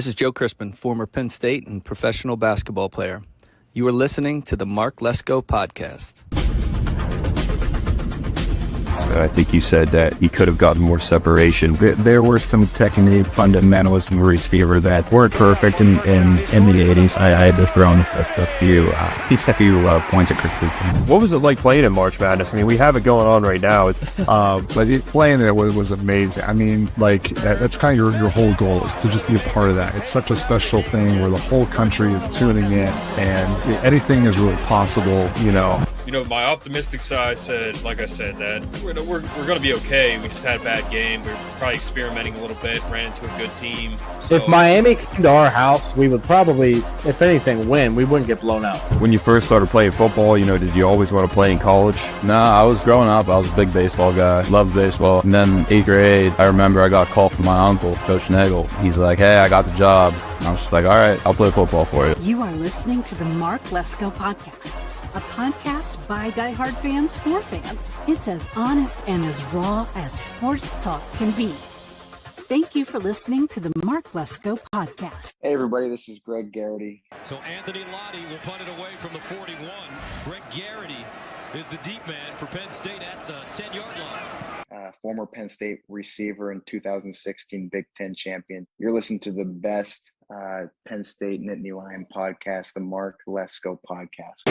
This is Joe Crispin, former Penn State and professional basketball player. You are listening to the Mark Lesko Podcast. I think you said that he could have gotten more separation. There were some technique fundamentals in the receiver that weren't perfect in the 80s. I had to throw in a few points of critique. What was it like playing in March Madness? I mean, we have it going on right now. But playing there was amazing. I mean, like, that's kind of your whole goal is to just be a part of that. It's such a special thing where the whole country is tuning in and anything is really possible, you know. You know, my optimistic side said, like I said, that we're going to be okay. We just had a bad game. We were probably experimenting a little bit, ran into a good team. So. If Miami came to our house, we would probably, if anything, win. We wouldn't get blown out. When you first started playing football, you know, did you always want to play in college? No, I was growing up. I was a big baseball guy. Loved baseball. And then 8th grade, I remember I got a call from my uncle, Coach Nagel. He's like, hey, I got the job. And I was just like, all right, I'll play football for you. You are listening to the Mark Lesko Podcast, a podcast by diehard fans for fans. It's as honest and as raw as sports talk can be. Thank you for listening to the Mark Lesko Podcast. Hey everybody, this is Greg Garrity. So Anthony Lottie will punt it away from the 41. Greg Garrity is the deep man for Penn State at the 10-yard line. Former Penn State receiver and 2016 Big Ten champion. You're listening to the best Penn State Nittany Lion podcast, the Mark Lesko Podcast.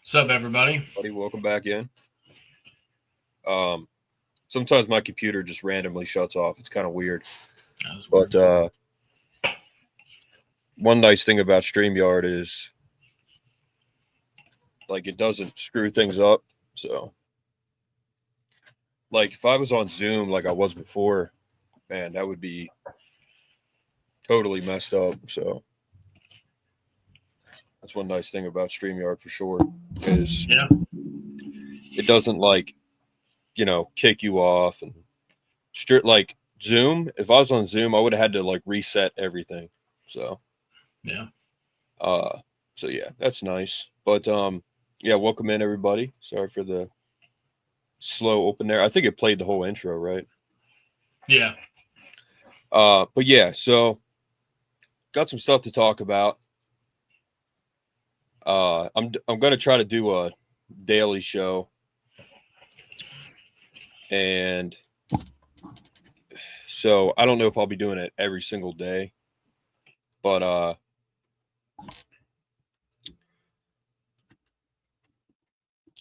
What's up, everybody? Welcome back in. Sometimes my computer just randomly shuts off. It's kind of weird. But one nice thing about StreamYard is, like, it doesn't screw things up. So, like, if I was on Zoom like I was before, man, that would be totally messed up. So that's one nice thing about StreamYard for sure is it doesn't, like, you know, kick you off and like Zoom. If I was on Zoom, I would have had to like reset everything. So so yeah, that's nice. But yeah, welcome in everybody. Sorry for the slow open there. I think it played the whole intro, right? Yeah. But yeah, so got some stuff to talk about. I'm going to try to do a daily show, and so I don't know if I'll be doing it every single day, but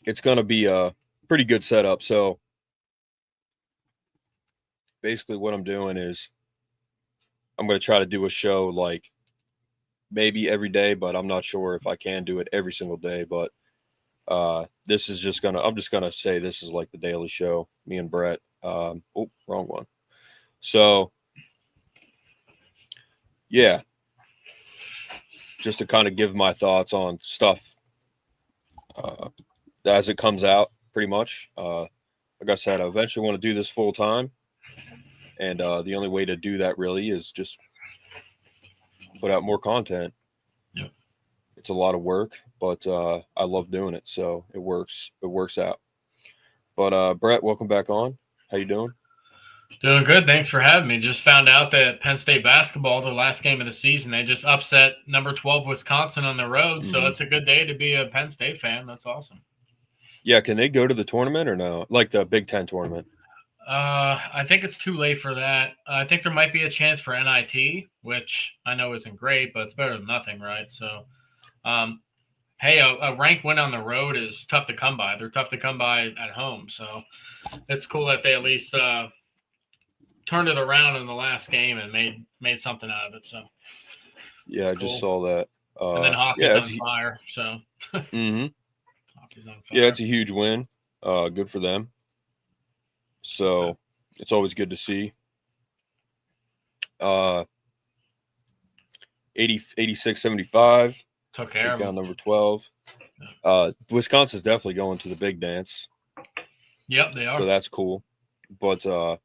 it's going to be a pretty good setup. So basically what I'm doing is I'm going to try to do a show like maybe every day, but I'm not sure if I can do it every single day. But this is just I'm just gonna say this is like the daily show, me and Brett. Oh, wrong one. So yeah, just to kind of give my thoughts on stuff as it comes out, pretty much. Like I said, I eventually want to do this full time, and the only way to do that really is just put out more content. Yep. It's a lot of work, but I love doing it, so it works out. But Brett, welcome back on. How you doing? Doing good. Thanks for having me. Just found out that Penn State basketball, the last game of the season, they just upset number 12 Wisconsin on the road. So it's a good day to be a Penn State fan. That's awesome. Yeah, can they go to the tournament or no? Like the Big Ten tournament? I think it's too late for that. I think there might be a chance for NIT, which I know isn't great, but it's better than nothing, right? So, hey, a ranked win on the road is tough to come by. They're tough to come by at home. So it's cool that they at least turned it around in the last game and made something out of it. So yeah, I just saw that. And then hockey's on fire. So hockey's on fire. Yeah, it's a huge win. Good for them. So it's always good to see. 86-75. Took care of Down them. number 12. Wisconsin's definitely going to the big dance. Yep, they are. So that's cool. But yeah,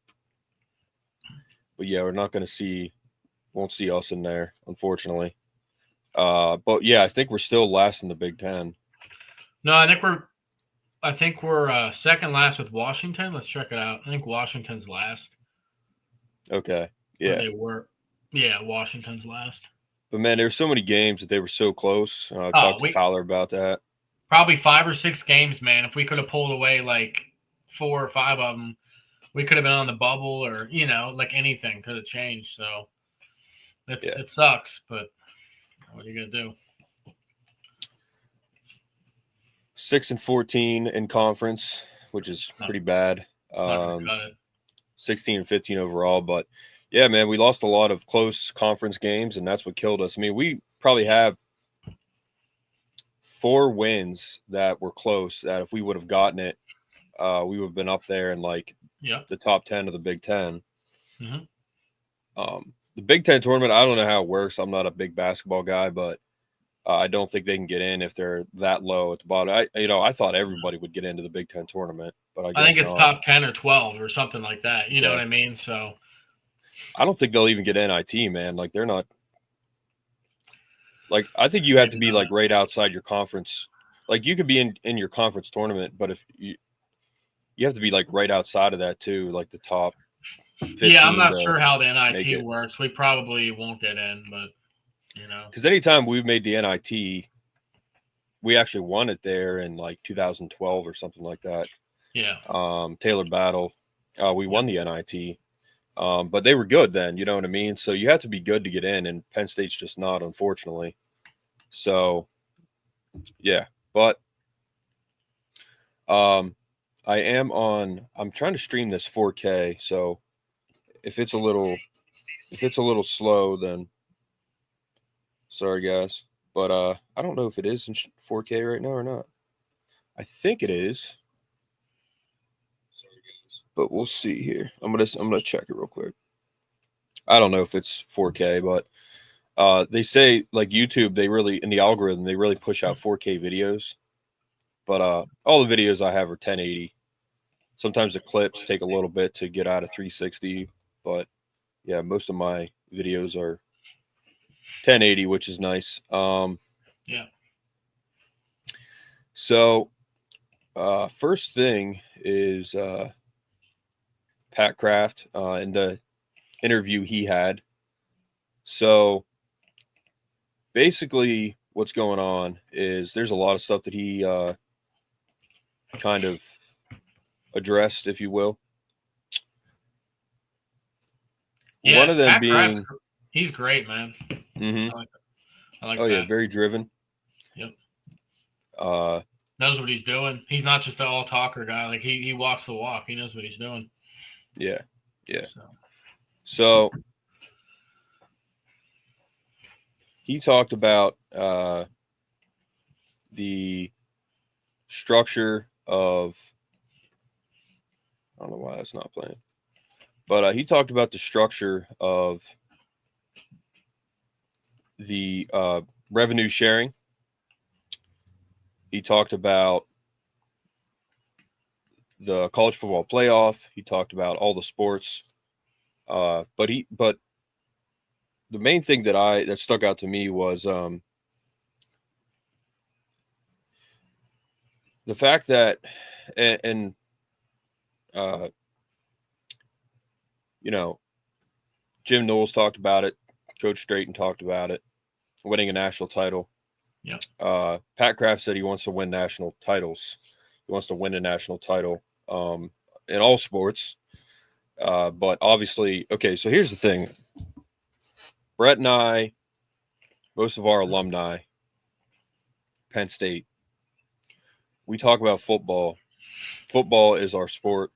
we're not going to won't see us in there, unfortunately. But yeah, I think we're still last in the Big Ten. No, I think we're second last with Washington. Let's check it out. I think Washington's last. Okay. Or Yeah. they were. Yeah, Washington's last. But man, there were so many games that they were so close. I talked to Tyler about that. Probably 5 or 6 games, man. If we could have pulled away like 4 or 5 of them, we could have been on the bubble, or like anything could have changed. So it sucks, but what are you gonna do? 6-14 in conference, which is pretty bad. 16-15 overall, but yeah, man, we lost a lot of close conference games, and that's what killed us. I mean, we probably have 4 wins that were close. That if we would have gotten it, we would have been up there in like the top 10 of the Big Ten. Mm-hmm. The Big Ten tournament, I don't know how it works. I'm not a big basketball guy, but I don't think they can get in if they're that low at the bottom. I thought everybody would get into the Big Ten tournament, but I think it's top 10 or 12 or something like that. You know what I mean? So I don't think they'll even get NIT, man. Like they're not. Like I think you have to be like right outside your conference. Like you could be in your conference tournament, but if you have to be like right outside of that too, like the top 15. Yeah, I'm not sure how the NIT works. We probably won't get in, but because anytime we've made the NIT, we actually won it there in like 2012 or something like that. Yeah. Taylor Battle, we won the NIT, but they were good then. You know what I mean? So you have to be good to get in, and Penn State's just not, unfortunately. So, yeah, but I'm trying to stream this 4K. So if it's a little slow, then sorry guys, but I don't know if it is in 4K right now or not. I think it is, but we'll see here. I'm gonna check it real quick. I don't know if it's 4K, but they say like YouTube, they really in the algorithm they really push out 4K videos, but all the videos I have are 1080. Sometimes the clips take a little bit to get out of 360, but yeah, most of my videos are 1080, which is nice. Yeah. So, first thing is Pat Kraft in the interview he had. So, basically, what's going on is there's a lot of stuff that he kind of addressed, if you will. Yeah, one of them Pat being he's great, man. Mm-hmm. I like that. Yeah, very driven. Yep. Knows what he's doing. He's not just an all talker guy. Like he walks the walk. He knows what he's doing. Yeah. So he talked about the structure of. I don't know why that's not playing, but he talked about the structure of the revenue sharing. He talked about the college football playoff. He talked about all the sports. But the main thing that stuck out to me was the fact that Jim Knowles talked about it. Coach Strayton talked about it, winning a national title. Yeah. Pat Kraft said he wants to win national titles. He wants to win a national title in all sports. But obviously, okay, so here's the thing. Brett and I, most of our alumni, Penn State, we talk about football. Football is our sport.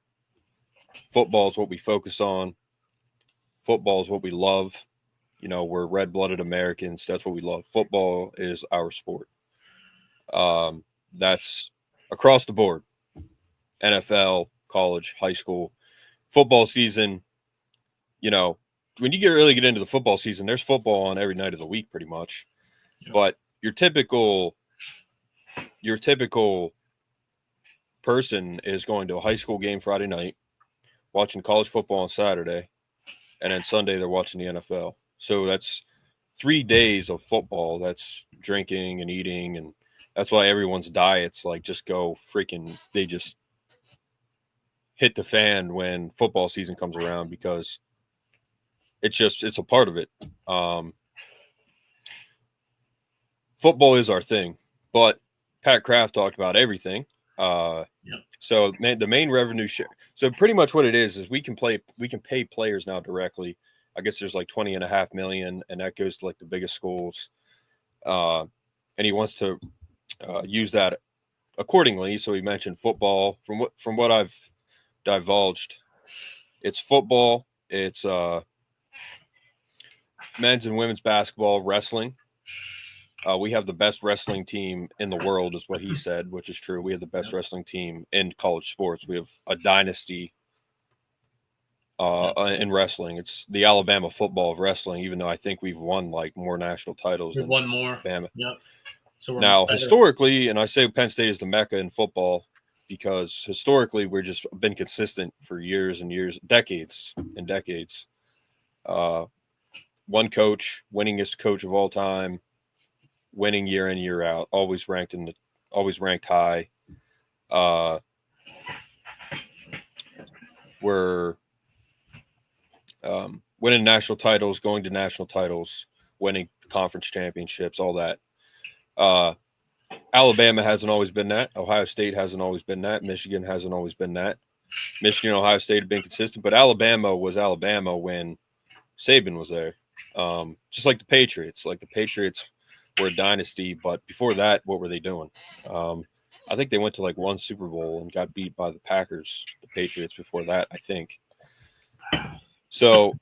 Football is what we focus on. Football is what we love. We're red-blooded Americans. That's what we love. Football is our sport. That's across the board. NFL, college, high school. Football season, when you really get into the football season, there's football on every night of the week pretty much. Yep. But your typical person is going to a high school game Friday night, watching college football on Saturday, and then Sunday they're watching the NFL. So that's 3 days of football. That's drinking and eating, and that's why everyone's diets like just go freaking. They just hit the fan when football season comes around because it's a part of it. Football is our thing, but Pat Kraft talked about everything. So the main revenue share. So pretty much what it is we can pay players now directly. I guess there's like $20.5 million, and that goes to like the biggest schools. And he wants to use that accordingly. So he mentioned football. From what I've divulged, it's football, it's men's and women's basketball, wrestling. We have the best wrestling team in the world, is what he said, which is true. We have the best wrestling team in college sports. We have a dynasty in wrestling. It's the Alabama football of wrestling, even though I think we've won like more national titles. We've won more. Alabama. Yep. So now, historically, and I say Penn State is the mecca in football because historically we're just been consistent for years and years, decades and decades. One coach, winningest coach of all time, winning year in, year out, always ranked high. We're winning national titles, going to national titles, winning conference championships, all that. Alabama hasn't always been that. Ohio State hasn't always been that. Michigan hasn't always been that. Michigan and Ohio State have been consistent, but Alabama was Alabama when Saban was there. Just like the Patriots. Like the Patriots were a dynasty, but before that, what were they doing? I think they went to like one Super Bowl and got beat by the Packers, the Patriots before that, I think. So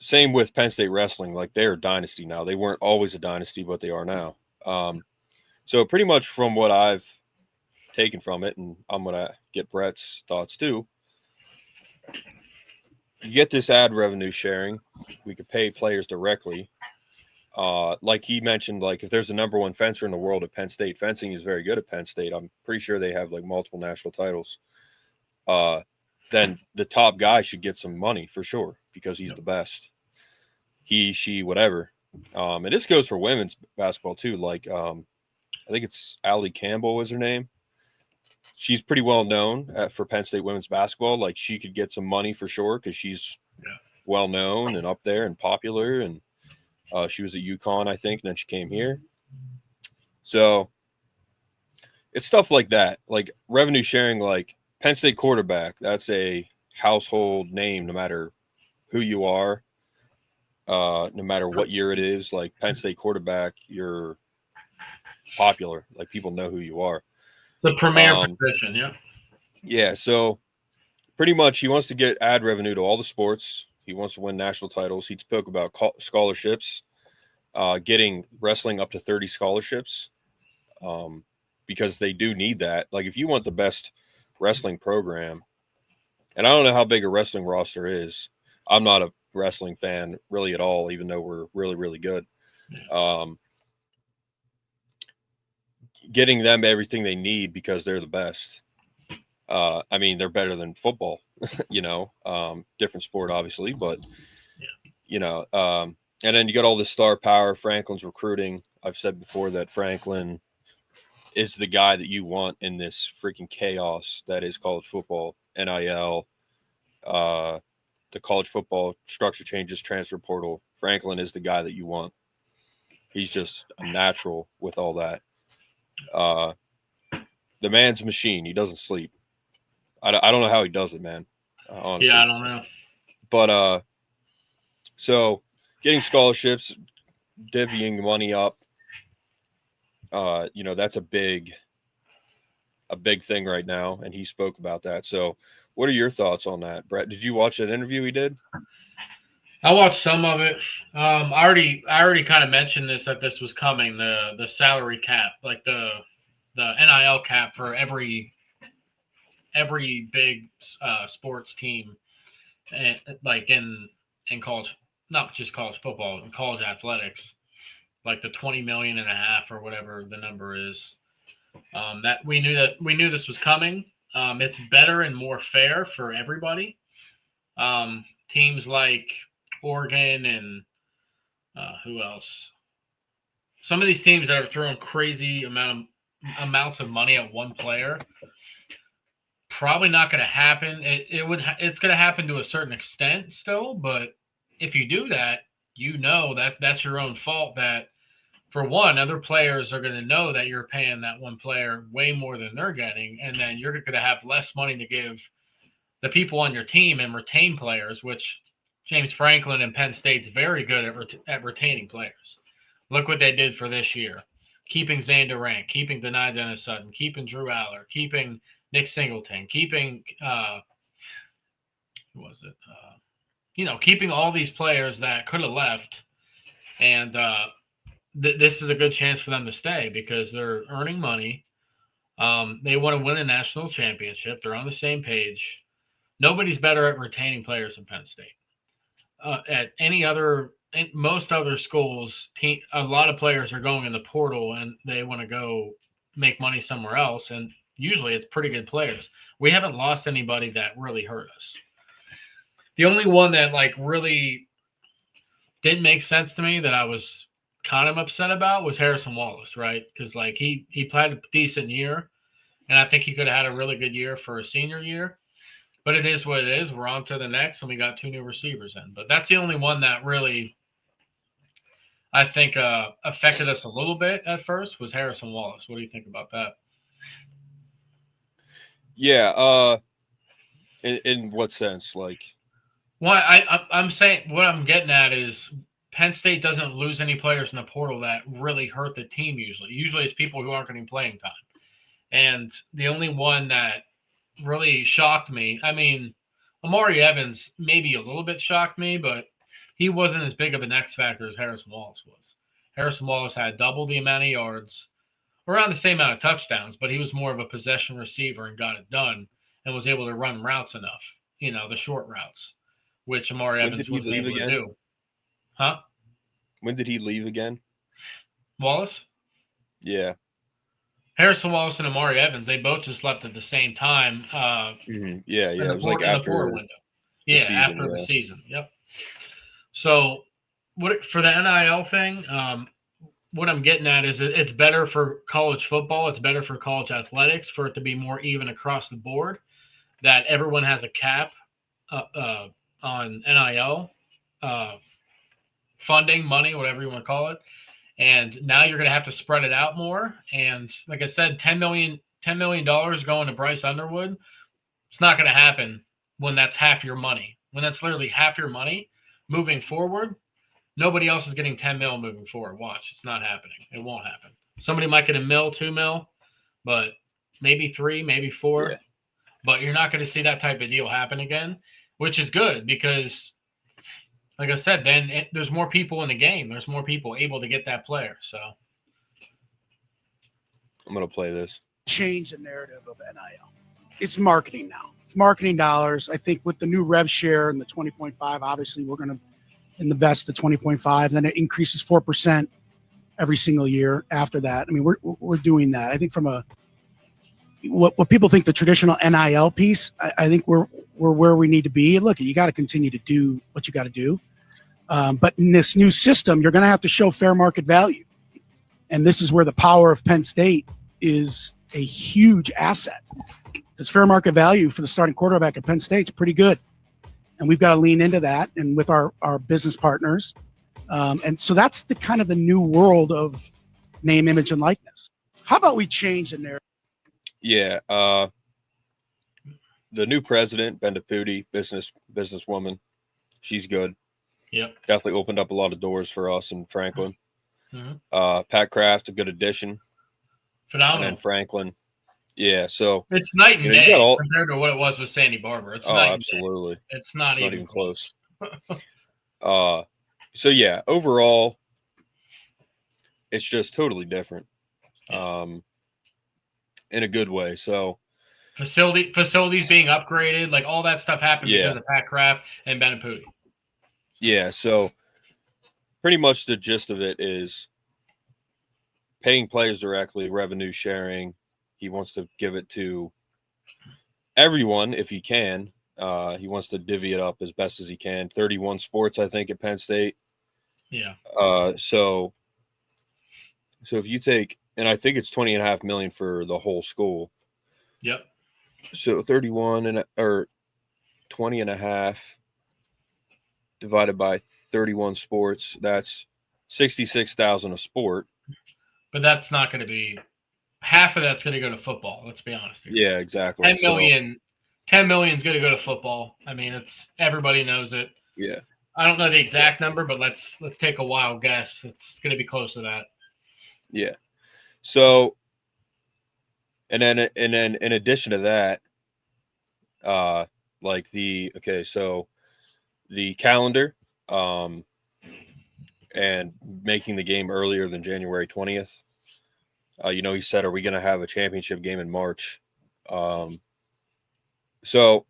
same with Penn State wrestling. Like they're a dynasty now. They weren't always a dynasty, but they are now. So pretty much from what I've taken from it, and I'm going to get Brett's thoughts too. You get this ad revenue sharing. We could pay players directly. Like he mentioned, like if there's the number one fencer in the world at Penn State, fencing is very good at Penn State. I'm pretty sure they have like multiple national titles. Then the top guy should get some money for sure because he's the best. He, she, whatever. And this goes for women's basketball too. Like I think it's Allie Campbell is her name. She's pretty well known for Penn State women's basketball. Like she could get some money for sure because she's well known and up there and popular. And she was at UConn, I think, and then she came here. So it's stuff like that, like revenue sharing. Like Penn State quarterback, that's a household name, no matter who you are, no matter what year it is. Like Penn State quarterback, you're popular. Like people know who you are. The premier position, yeah. Yeah, so pretty much he wants to get ad revenue to all the sports. He wants to win national titles. He spoke about scholarships, getting wrestling up to 30 scholarships because they do need that. Like if you want the best wrestling program, and I don't know how big a wrestling roster is. I'm not a wrestling fan really at all, even though we're really, really good. Getting them everything they need because they're the best. I mean, they're better than football, different sport, obviously, but, and then you got all this star power. Franklin's recruiting. I've said before that Franklin is the guy that you want in this freaking chaos that is college football, NIL, the college football structure changes, transfer portal. Franklin is the guy that you want. He's just a natural with all that. The man's a machine. He doesn't sleep. I don't know how he does it, man. Honestly. Yeah, I don't know. But so getting scholarships, divvying money up, that's a big thing right now, and he spoke about that. So what are your thoughts on that, Brett? Did you watch that interview he did? I watched some of it. I already kind of mentioned that this was coming, the salary cap, like the NIL cap for every big sports team and like in college, not just college football, in college athletics, like the 20 million and a half or whatever the number is. That we knew this was coming. It's better and more fair for everybody. Teams like Oregon and who else? Some of these teams that are throwing crazy amounts of money at one player, probably not going to happen. It's going to happen to a certain extent still, but if you do that, that's your own fault. That for one, other players are going to know that you're paying that one player way more than they're getting, and then you're going to have less money to give the people on your team and retain players, which James Franklin and Penn State's very good at retaining players. Look what they did for this year. Keeping Zane Durant, keeping Denai Dennis Sutton, keeping Drew Aller, keeping Nick Singleton, keeping keeping all these players that could have left. And this is a good chance for them to stay because they're earning money. They want to win a national championship. They're on the same page. Nobody's better at retaining players than Penn State. Most other schools, a lot of players are going in the portal and they want to go make money somewhere else. And usually it's pretty good players. We haven't lost anybody that really hurt us. The only one that really didn't make sense to me that I was kind of upset about was Harrison Wallace, right? Because he played a decent year, and I think he could have had a really good year for a senior year. But it is what it is. We're on to the next, and we got 2 new receivers in. But that's the only one that really, I think, affected us a little bit at first was Harrison Wallace. What do you think about that? Yeah. In what sense? Well, I'm saying what I'm getting at is Penn State doesn't lose any players in the portal that really hurt the team usually. Usually it's people who aren't getting playing time. And the only one that really shocked me, I mean, Amari Evans maybe a little bit shocked me, but he wasn't as big of an X factor as Harrison Wallace was. Harrison Wallace had double the amount of yards, around the same amount of touchdowns, but he was more of a possession receiver and got it done and was able to run routes enough, the short routes, which Amari Evans wasn't able to do. Huh? When did he leave again? Wallace? Yeah. Harrison Wallace and Amari Evans, they both just left at the same time. Yeah. It was after the window. Yeah, season, after the season. Yep. So for the NIL thing, what I'm getting at is it's better for college football. It's better for college athletics for it to be more even across the board, that everyone has a cap on NIL funding, money, whatever you want to call it. And now you're going to have to spread it out more. And like I said, $10 million going to Bryce Underwood. It's not going to happen when that's half your money. When that's literally half your money moving forward, nobody else is getting 10 mil moving forward. Watch, it's not happening. It won't happen. Somebody might get $1 mil, $2 mil, but maybe 3, maybe 4. Yeah. But you're not going to see that type of deal happen again, which is good because, like I said, then there's more people in the game. There's more people able to get that player. So I'm going to play this. Change the narrative of NIL. It's marketing now. It's marketing dollars. I think with the new rev share and the 20.5, obviously we're going to invest the 20.5. Then it increases 4% every single year after that. I mean, we're doing that. I think from what people think the traditional NIL piece, I think we're where we need to be. Look, you got to continue to do what you got to do. But in this new system, you're going to have to show fair market value. And this is where the power of Penn State is a huge asset. Because fair market value for the starting quarterback at Penn State is pretty good. And we've got to lean into that and with our business partners. And so that's the kind of the new world of name, image, and likeness. How about we change the narrative? Yeah. The new president, Benda Pudi, businesswoman, she's good. Yep. Definitely opened up a lot of doors for us in Franklin. Mm-hmm. Pat Kraft, a good addition. Phenomenal. And then Franklin. Yeah, so it's night and day compared to what it was with Sandy Barber. It's night absolutely. And day. It's not even close. So yeah, overall, it's just totally different. In a good way. So Facilities being upgraded, like all that stuff happened because of Pat Kraft and Benaputi. Yeah, so pretty much the gist of it is paying players directly, revenue sharing. He wants to give it to everyone if he can. He wants to divvy it up as best as he can. 31 sports, I think, at Penn State. Yeah. So if you take, and I think it's $20.5 million for the whole school. Yep. So 31 or 20.5 divided by 31 sports, that's 66,000 a sport. But that's not going to be half of that's going to go to football. Let's be honest here. Yeah, exactly. 10 million is going to go to football. I mean, it's everybody knows it. Yeah. I don't know the exact number, but let's take a wild guess. It's going to be close to that. Yeah. So, and then in addition to that, so the calendar, and making the game earlier than January 20th. He said, are we going to have a championship game in March? So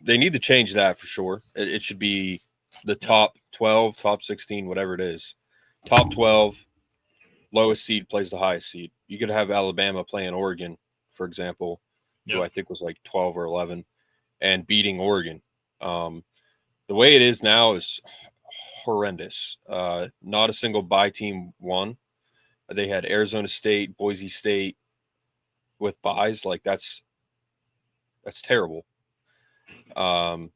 they need to change that for sure. It should be the top 12, top 16, whatever it is. Top 12, lowest seed plays the highest seed. You could have Alabama playing Oregon, for example, who I think was like 12 or 11, and beating Oregon. The way it is now is horrendous. Not a single bye team won. They had Arizona State, Boise State with byes. Like that's terrible. And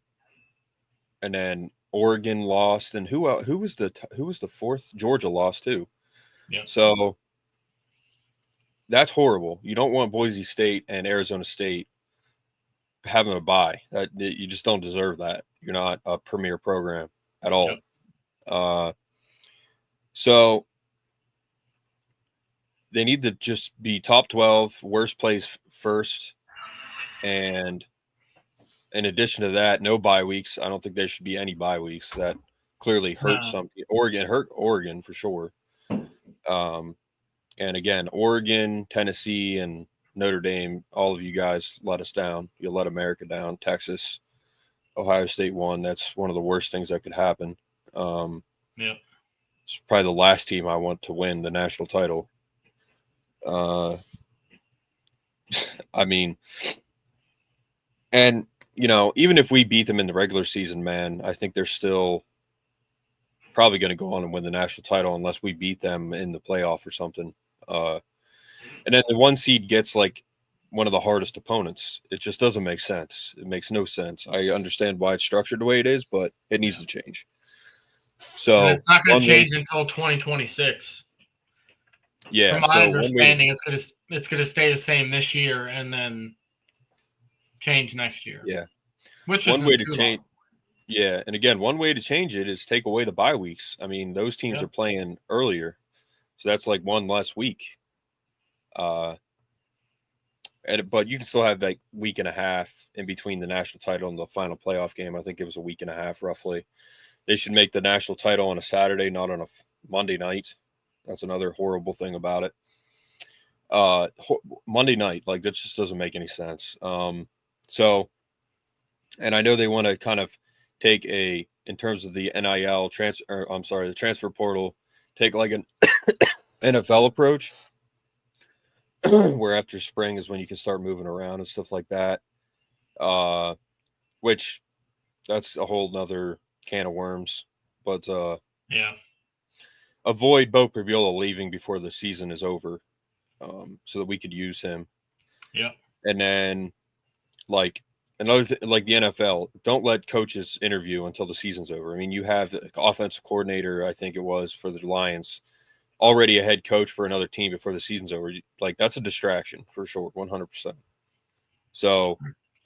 then Oregon lost, and who was the fourth? Georgia lost too. Yeah. So that's horrible. You don't want Boise State and Arizona State having a bye. You just don't deserve that. You're not a premier program at all. Yep. So they need to just be top 12, worst place first. And in addition to that, no bye weeks. I don't think there should be any bye weeks. That clearly hurts something. Oregon hurt Oregon for sure. And again, Oregon, Tennessee, and Notre Dame, all of you guys let us down. You let America down. Texas, Ohio State won. That's one of the worst things that could happen. Yeah. It's probably the last team I want to win the national title. I mean, and, even if we beat them in the regular season, man, I think they're still probably going to go on and win the national title unless we beat them in the playoff or something. And then the one seed gets like one of the hardest opponents. It just doesn't make sense. It makes no sense. I understand why it's structured the way it is, but it needs to change. So and it's not going to change until 2026. Yeah. From my understanding, it's going to stay the same this year and then change next year. Yeah. Which one is way to change. Yeah, and again, one way to change it is take away the bye weeks. I mean, those teams are playing earlier, so that's like one less week. But you can still have like week and a half in between the national title and the final playoff game. I think it was a week and a half roughly. They should make the national title on a Saturday, not on a Monday night. That's another horrible thing about it. Monday night, like that just doesn't make any sense. So, and I know they want to kind of take in terms of the NIL the transfer portal, take like an NFL approach where after spring is when you can start moving around and stuff like that. Which that's a whole nother can of worms, but avoid Bo Pribula leaving before the season is over, so that we could use him. Yeah. And then like another thing, like the NFL, don't let coaches interview until the season's over. I mean, you have the offensive coordinator, I think it was, for the Lions, already a head coach for another team before the season's over. Like, that's a distraction for sure, 100%. So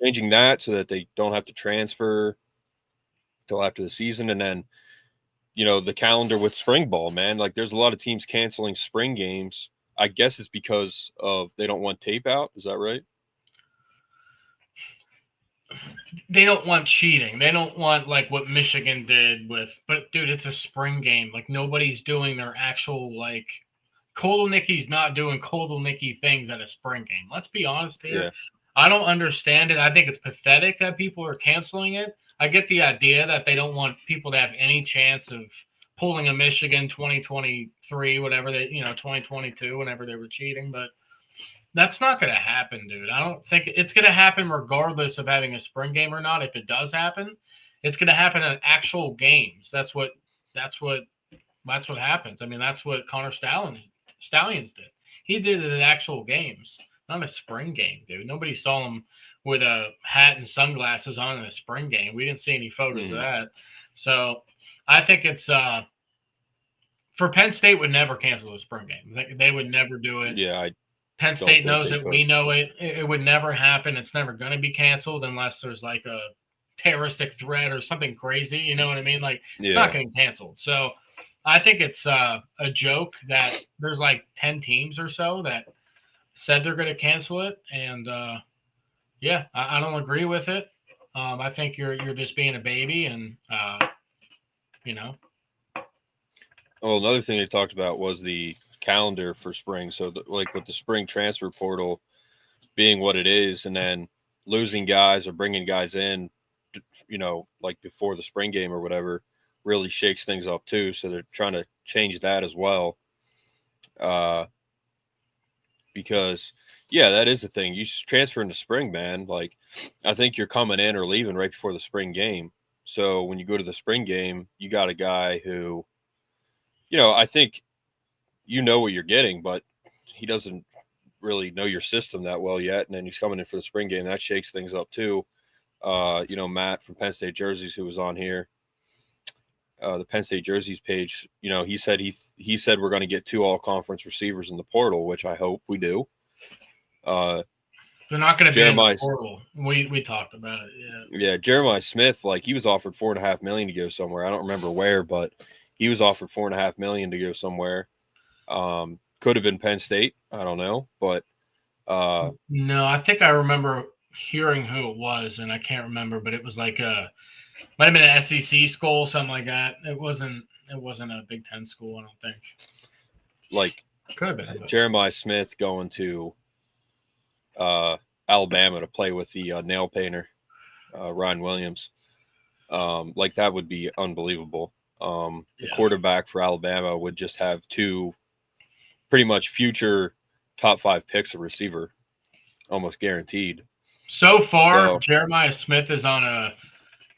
changing that so that they don't have to transfer till after the season. And then, the calendar with spring ball, man, like there's a lot of teams canceling spring games. I guess it's because of they don't want tape out. Is that right? They don't want cheating. They don't want like what Michigan did but dude, it's a spring game. Like nobody's doing their actual Kotelnicki's not doing Kotelnicki things at a spring game. Let's be honest here. I don't understand it. I think it's pathetic that people are canceling it. I get the idea that they don't want people to have any chance of pulling a Michigan 2023, whatever 2022, whenever they were cheating, but that's not going to happen, dude. I don't think it's going to happen regardless of having a spring game or not. If it does happen, it's going to happen in actual games. That's what happens. I mean, that's what Connor Stallions did. He did it in actual games, not a spring game, dude. Nobody saw him with a hat and sunglasses on in a spring game. We didn't see any photos of that. So I think it's for Penn State would never cancel the spring game. They would never do it. Yeah, Penn State knows it. We know it. It would never happen. It's never going to be canceled unless there's like a terroristic threat or something crazy. You know what I mean? Like it's not getting canceled. So I think it's a joke that there's like 10 teams or so that said they're going to cancel it. And I don't agree with it. I think you're just being a baby and, Well, another thing they talked about was the calendar for spring. So like with the spring transfer portal being what it is, and then losing guys or bringing guys in, like before the spring game or whatever, really shakes things up too. So they're trying to change that as well. Because that is the thing. You transfer into spring, man. Like I think you're coming in or leaving right before the spring game. So when you go to the spring game, you got a guy who, I think you know what you're getting, but he doesn't really know your system that well yet. And then he's coming in for the spring game. That shakes things up too. Matt from Penn State Jerseys, who was on here, the Penn State Jerseys page, he said he said we're going to get 2 all-conference receivers in the portal, which I hope we do. They're not going to be in the portal. We talked about it. Yeah, Jeremiah Smith, like he was offered $4.5 million to go somewhere. I don't remember where, but he was offered $4.5 million to go somewhere. Could have been Penn State. I don't know, but no, I think I remember hearing who it was, and I can't remember, but it was like might have been an SEC school, something like that. It wasn't a Big Ten school, I don't think. Like could have been Jeremiah Smith going to Alabama to play with the nail painter, Ryan Williams. Like that would be unbelievable. The quarterback for Alabama would just have 2 pretty much future top 5 picks of receiver, almost guaranteed. So far, Jeremiah Smith is on a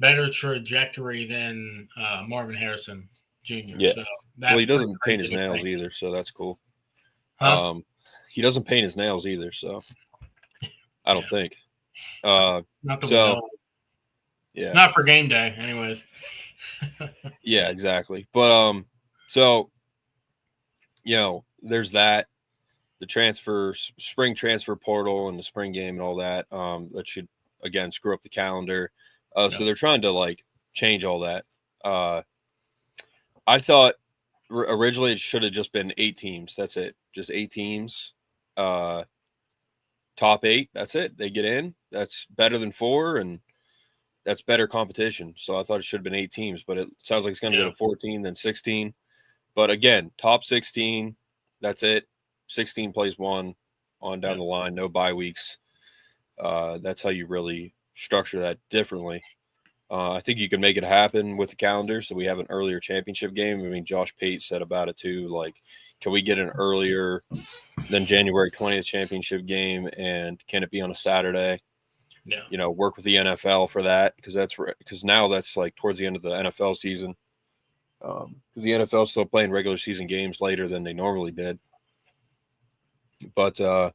better trajectory than Marvin Harrison Jr. Yeah. So well, he doesn't paint his nails either, so that's cool. Huh? He doesn't paint his nails either, so I don't think. Not for game day, anyways. Yeah, exactly. But there's that, the spring transfer portal and the spring game and all that. That should again screw up the calendar. So they're trying to like change all that. I thought originally it should have just been 8 teams. That's it. Just 8 teams. Top 8. That's it. They get in. That's better than 4, and that's better competition. So I thought it should have been 8 teams, but it sounds like it's going to go to 14, then 16. But again, top 16. That's it. 16 plays 1 on down the line. No bye weeks. That's how you really structure that differently. I think you can make it happen with the calendar. So we have an earlier championship game. I mean, Josh Pate said about it too. Like, can we get an earlier than January 20th championship game? And can it be on a Saturday? Yeah. Work with the NFL for that. Because now that's like towards the end of the NFL season. Because the NFL is still playing regular season games later than they normally did. But so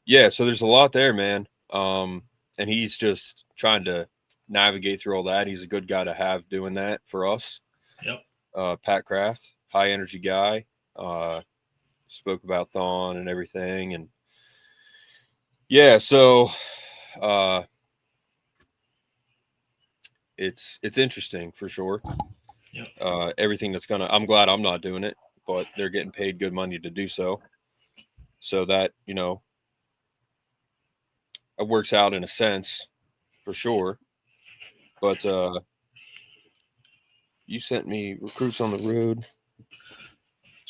there's a lot there, man. And he's just trying to navigate through all that. He's a good guy to have doing that for us. Yep. Pat Kraft, high energy guy. Spoke about Thon and everything. And so it's interesting for sure. Yep. Everything that's I'm glad I'm not doing it, but they're getting paid good money to do so. So that, it works out in a sense for sure. But you sent me recruits on the road.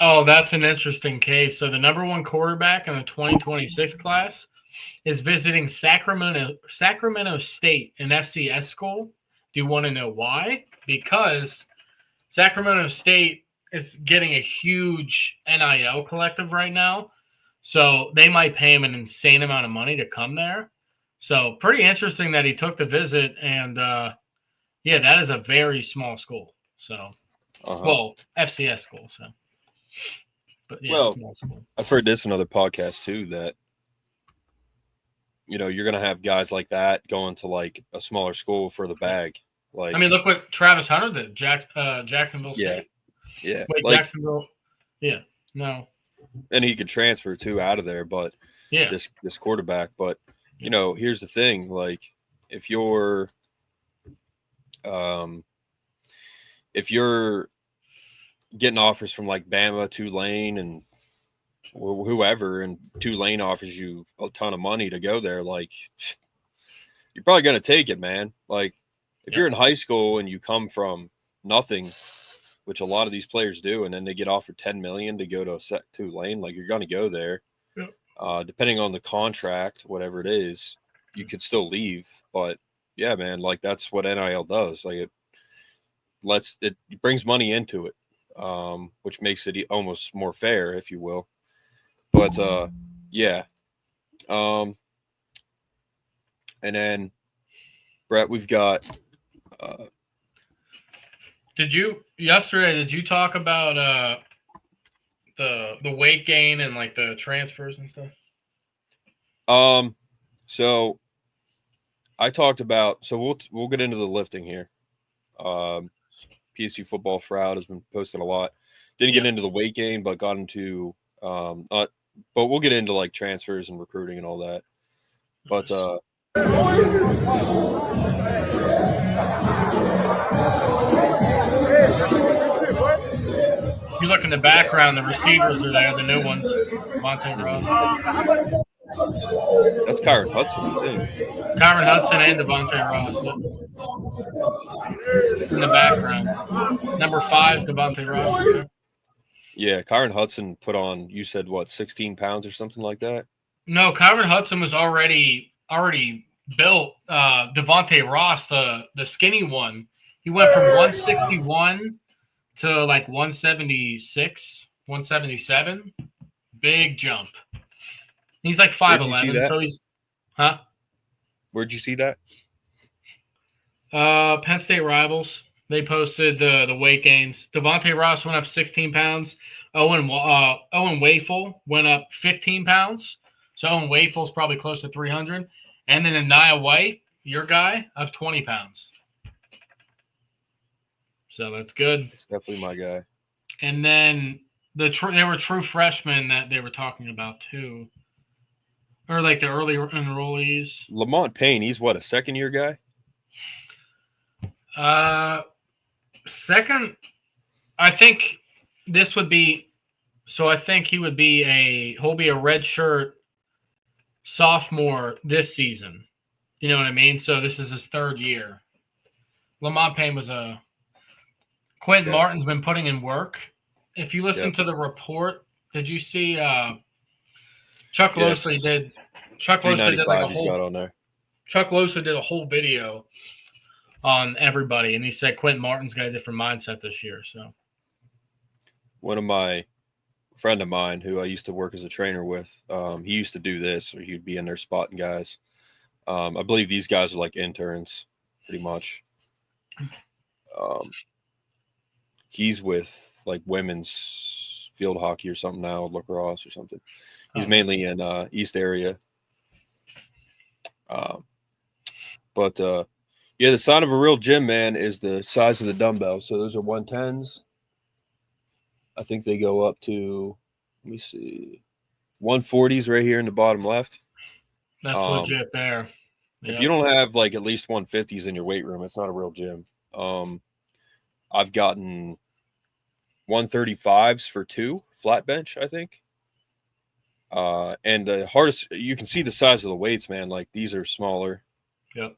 Oh, that's an interesting case. So the number 1 quarterback in the 2026 class is visiting Sacramento State, an FCS school. Do you want to know why? Because Sacramento State is getting a huge NIL collective right now. So they might pay him an insane amount of money to come there. So pretty interesting that he took the visit. And, yeah, that is a very small school. So, well, FCS school. So, but yeah, small school. I've heard this in other podcasts too, that, you know, you're going to have guys like that going to like a smaller school for the bag. Like, I mean, look what Travis Hunter did. Jacksonville State. Yeah. Wait, like, Jacksonville. Yeah. No. And he could transfer too out of there, but this quarterback. But you know, here's the thing: like, if you're getting offers from like Bama, Tulane, and whoever, and Tulane offers you a ton of money to go there, like, you're probably gonna take it, man. Like, if you're in high school and you come from nothing, which a lot of these players do, and then they get offered $10 million to go to Tulane, like, you're going to go there. Depending on the contract, whatever it is, you could still leave. But yeah, man, like, that's what NIL does. Like, it brings money into it, which makes it almost more fair, if you will. But yeah. And then, Brett, we've got Did you talk about the weight gain and like the transfers and stuff? So I talked about, so we'll get into the lifting here. PSU Football Fraud has been posting a lot. Didn't get into the weight gain, but got into but we'll get into like transfers and recruiting and all that. But if you look in the background, the receivers are there, the new ones. Devontae Ross. That's Kyron Hudson, I think. Kyron Hudson and Devontae Ross. In the background. Number 5 is Devontae Ross. Yeah, Kyron Hudson put on, you said, what, 16 pounds or something like that? No, Kyron Hudson was already built. Devontae Ross, the skinny one, he went from 161 to like 176, 177. Big jump. He's like 5'11", so he's Where'd you see that? Penn State Rivals. They posted the weight gains. Devontae Ross went up 16 pounds. Owen Wafel went up 15 pounds. So Owen Wafel's probably close to 300. And then Anaya White, your guy, up 20 pounds. So that's good. It's definitely my guy. And then there were true freshmen that they were talking about too. Or like the early enrollees. Lamont Payne, he's what, a second-year guy? Second, I think this would be. So I think he'll be a redshirt sophomore this season. You know what I mean? So this is his third year. Lamont Payne was a. Quentin Martin's been putting in work. If you listen to the report, did you see Chuck Losley did? Chuck Losley did like a whole. Chuck Losley did a whole video on everybody, and he said Quentin Martin's got a different mindset this year. So, friend of mine who I used to work as a trainer with, he used to do this, or he'd be in there spotting guys. I believe these guys are like interns, pretty much. He's with like women's field hockey or something now, lacrosse or something. He's mainly in East area. But yeah, the sign of a real gym, man, is the size of the dumbbell. So those are 110s. I think they go up to, let me see, 140s right here in the bottom left. That's legit there. If you don't have like at least 150s in your weight room, it's not a real gym. I've gotten 135s for 2 flat bench, I think. And the hardest, you can see the size of the weights, man. Like, these are smaller. Yep.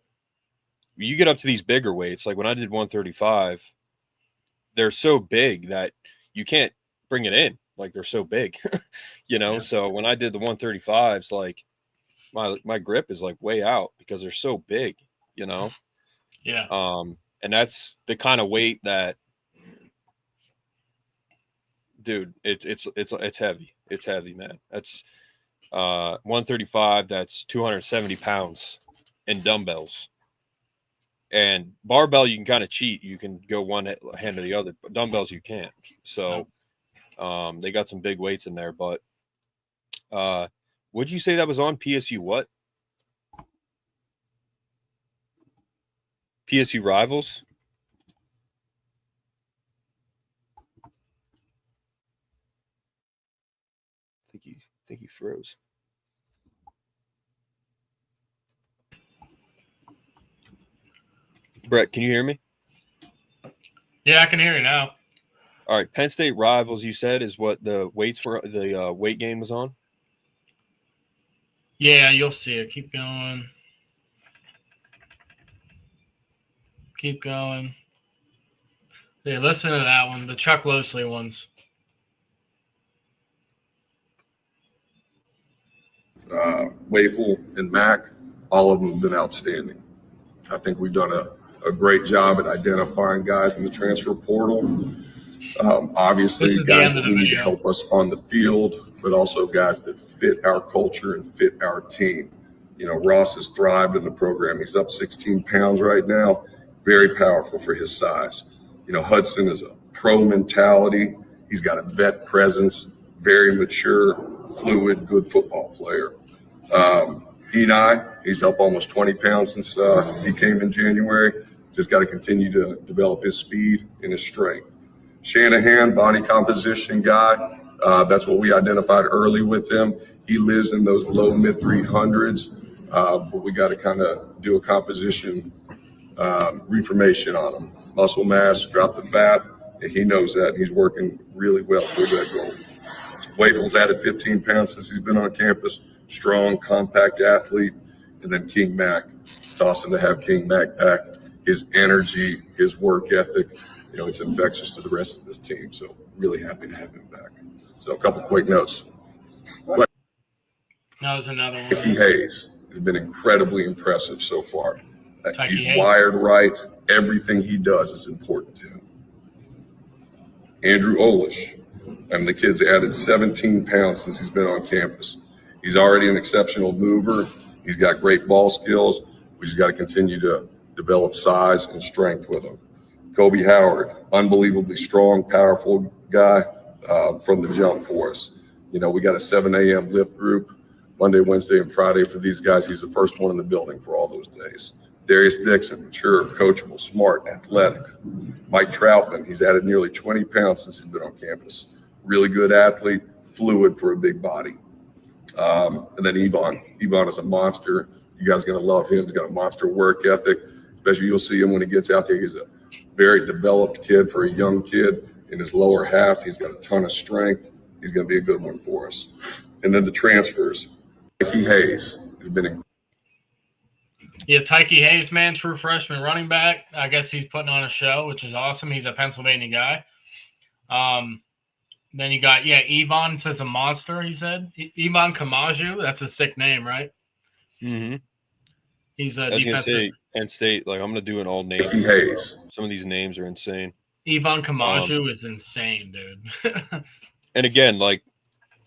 You get up to these bigger weights. Like when I did 135, they're so big that you can't bring it in. Like, they're so big, you know? Yeah. So when I did the 135s, like, my grip is like way out because they're so big, you know? Yeah. And that's the kind of weight that, dude, it's heavy. It's heavy, man. That's 135. That's 270 pounds in dumbbells. And barbell, you can kind of cheat. You can go one hand to the other, but dumbbells you can't. So they got some big weights in there. But would you say that was on PSU what? PSU Rivals? I think he froze. Brett, can you hear me? Yeah, I can hear you now. All right, Penn State Rivals, you said, is what the weights were. The weight gain was on. Yeah, you'll see it. Keep going. Keep going. Yeah, listen to that one. The Chuck Losley ones. Wafel and Mac, all of them have been outstanding. I think we've done a great job at identifying guys in the transfer portal. Obviously, guys that need to help us on the field, but also guys that fit our culture and fit our team. You know, Ross has thrived in the program. He's up 16 pounds right now. Very powerful for his size. You know, Hudson is a pro mentality. He's got a vet presence, very mature, fluid, good football player. Eni, he's up almost 20 pounds since he came in January. Just got to continue to develop his speed and his strength. Shanahan, body composition guy. That's what we identified early with him. He lives in those low mid 300s, but we got to kind of do a composition reformation on him. Muscle mass, drop the fat, and he knows that. He's working really well toward that goal. Wafel's added 15 pounds since he's been on campus. Strong, compact athlete. And then King Mac. It's awesome to have King Mac back. His energy, his work ethic, you know, it's infectious to the rest of this team. So really happy to have him back. So a couple quick notes. That was another one. Mikey Hayes has been incredibly impressive so far. He's wired right. Everything he does is important to him. Andrew Olish. The kid's added 17 pounds since he's been on campus. He's already an exceptional mover. He's got great ball skills. We just got to continue to develop size and strength with him. Kobe Howard, unbelievably strong, powerful guy from the jump for us. You know, we got a 7 a.m. lift group Monday, Wednesday, and Friday for these guys. He's the first one in the building for all those days. Darius Dixon, mature, coachable, smart, athletic. Mike Troutman, he's added nearly 20 pounds since he's been on campus. Really good athlete, fluid for a big body. And then Yvonne. Yvonne is a monster. You guys are going to love him. He's got a monster work ethic. Especially you'll see him when he gets out there. He's a very developed kid for a young kid. In his lower half, he's got a ton of strength. He's going to be a good one for us. And then the transfers. Mikey Hayes has been incredible. Yeah, Tyke Hayes, man, true freshman running back. I guess he's putting on a show, which is awesome. He's a Pennsylvania guy. Then you got, Yvonne says a monster, he said. Yvonne Kamaju, that's a sick name, right? Mm-hmm. He's a I was going to defensive. say, Penn State, like, I'm going to do an all name. Hayes. Some of these names are insane. Yvonne Kamaju is insane, dude. And again, like,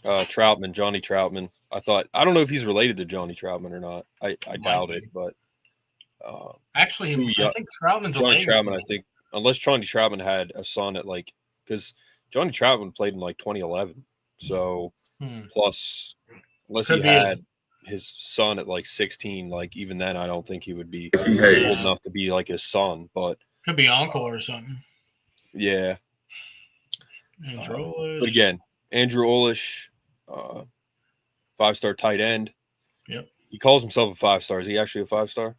Troutman, Johnny Troutman. I don't know if he's related to Johnny Troutman or not. I doubt it, but actually, I think Troutman's Johnny a Troutman. I think unless Johnny Troutman had a son at because Johnny Troutman played in 2011, so plus unless he had his son at 16, even then I don't think he would be old enough to be like his son, but could be uncle or something. Yeah. But again, Andrew Olish, 5-star tight end. Yep. He calls himself a 5-star. Is he actually a 5-star?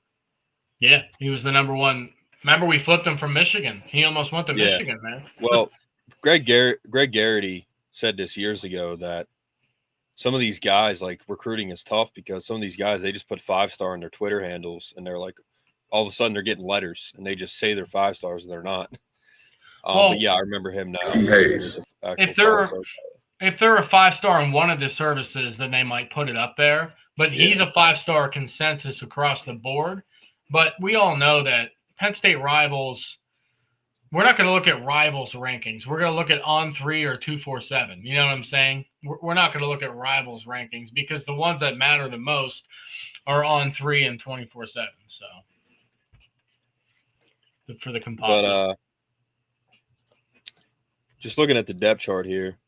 Yeah, he was the number one. Remember, we flipped him from Michigan. He almost went to Michigan, man. Well, Greg Garrity said this years ago that some of these guys, recruiting is tough because some of these guys, they just put 5-star on their Twitter handles, and they're all of a sudden they're getting letters, and they just say they're 5-stars, and they're not. But yeah, I remember him now. If they're a 5-star in one of the services, then they might put it up there. but he's a 5-star consensus across the board. But we all know that Penn State rivals, we're not going to look at rivals rankings. We're going to look at on 3 or 247. You know what I'm saying? We're not going to look at rivals rankings because the ones that matter the most are on 3 and 24/7. So for the composite. But just looking at the depth chart here,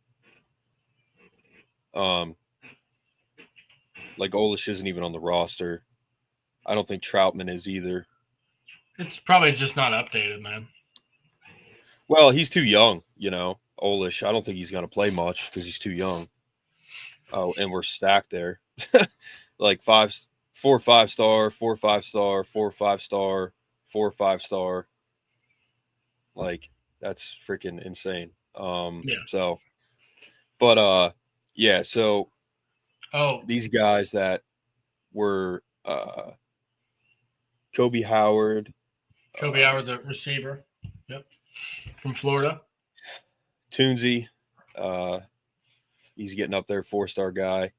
like Olish isn't even on the roster. I don't think Troutman is either. It's probably just not updated, man. Well, he's too young, Olish. I don't think he's going to play much because he's too young. Oh, and we're stacked there. Like 4 5-star, 4 5-star, 4 5-star, 4 5-star. Like, that's freaking insane. So, but so these guys that were Kobe Howard. Kobe Howard's a receiver. Yep. From Florida. Toonsy. He's getting up there, 4-star guy.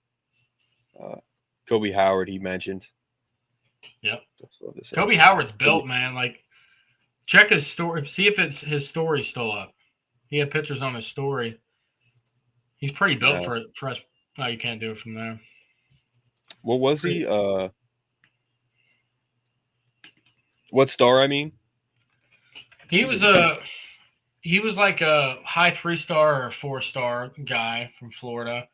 Kobe Howard, he mentioned. Yep. Kobe Howard's built, man. Like, check his story. See if his story's still up. He had pictures on his story. He's pretty built for fresh. No, you can't do it from there. What was he? What star? I mean, he was like a high 3-star or 4-star guy from Florida,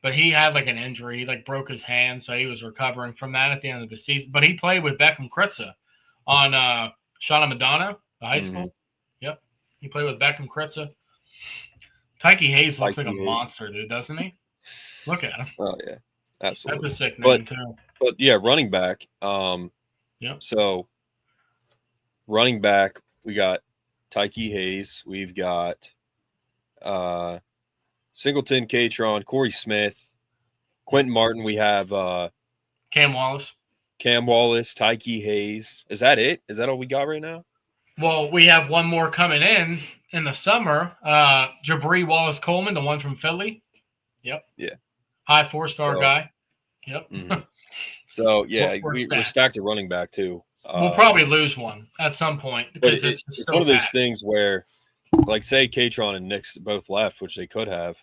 but he had like an injury. He like broke his hand, so he was recovering from that at the end of the season. But he played with Beckham Kritza on Shauna Madonna, the high school. Yep, he played with Beckham Kritza. Tyke Hayes looks like a monster, dude, doesn't he? Look at him. Oh yeah, absolutely. That's a sick name too. But yeah, running back. Yep. So running back, we got Tyke Hayes. We've got Singleton, Catron, Corey Smith, Quentin Martin. We have Cam Wallace, Tyke Hayes. Is that it? Is that all we got right now? Well, we have one more coming in the summer. Jabri Wallace-Coleman, the one from Philly. Yep. Yeah. High 4-star guy. Yep. Mm-hmm. So, yeah, we're stacked at running back, too. We'll probably lose one at some point. Because it's one of those things where, like, say Catron and Nick's both left, which they could have.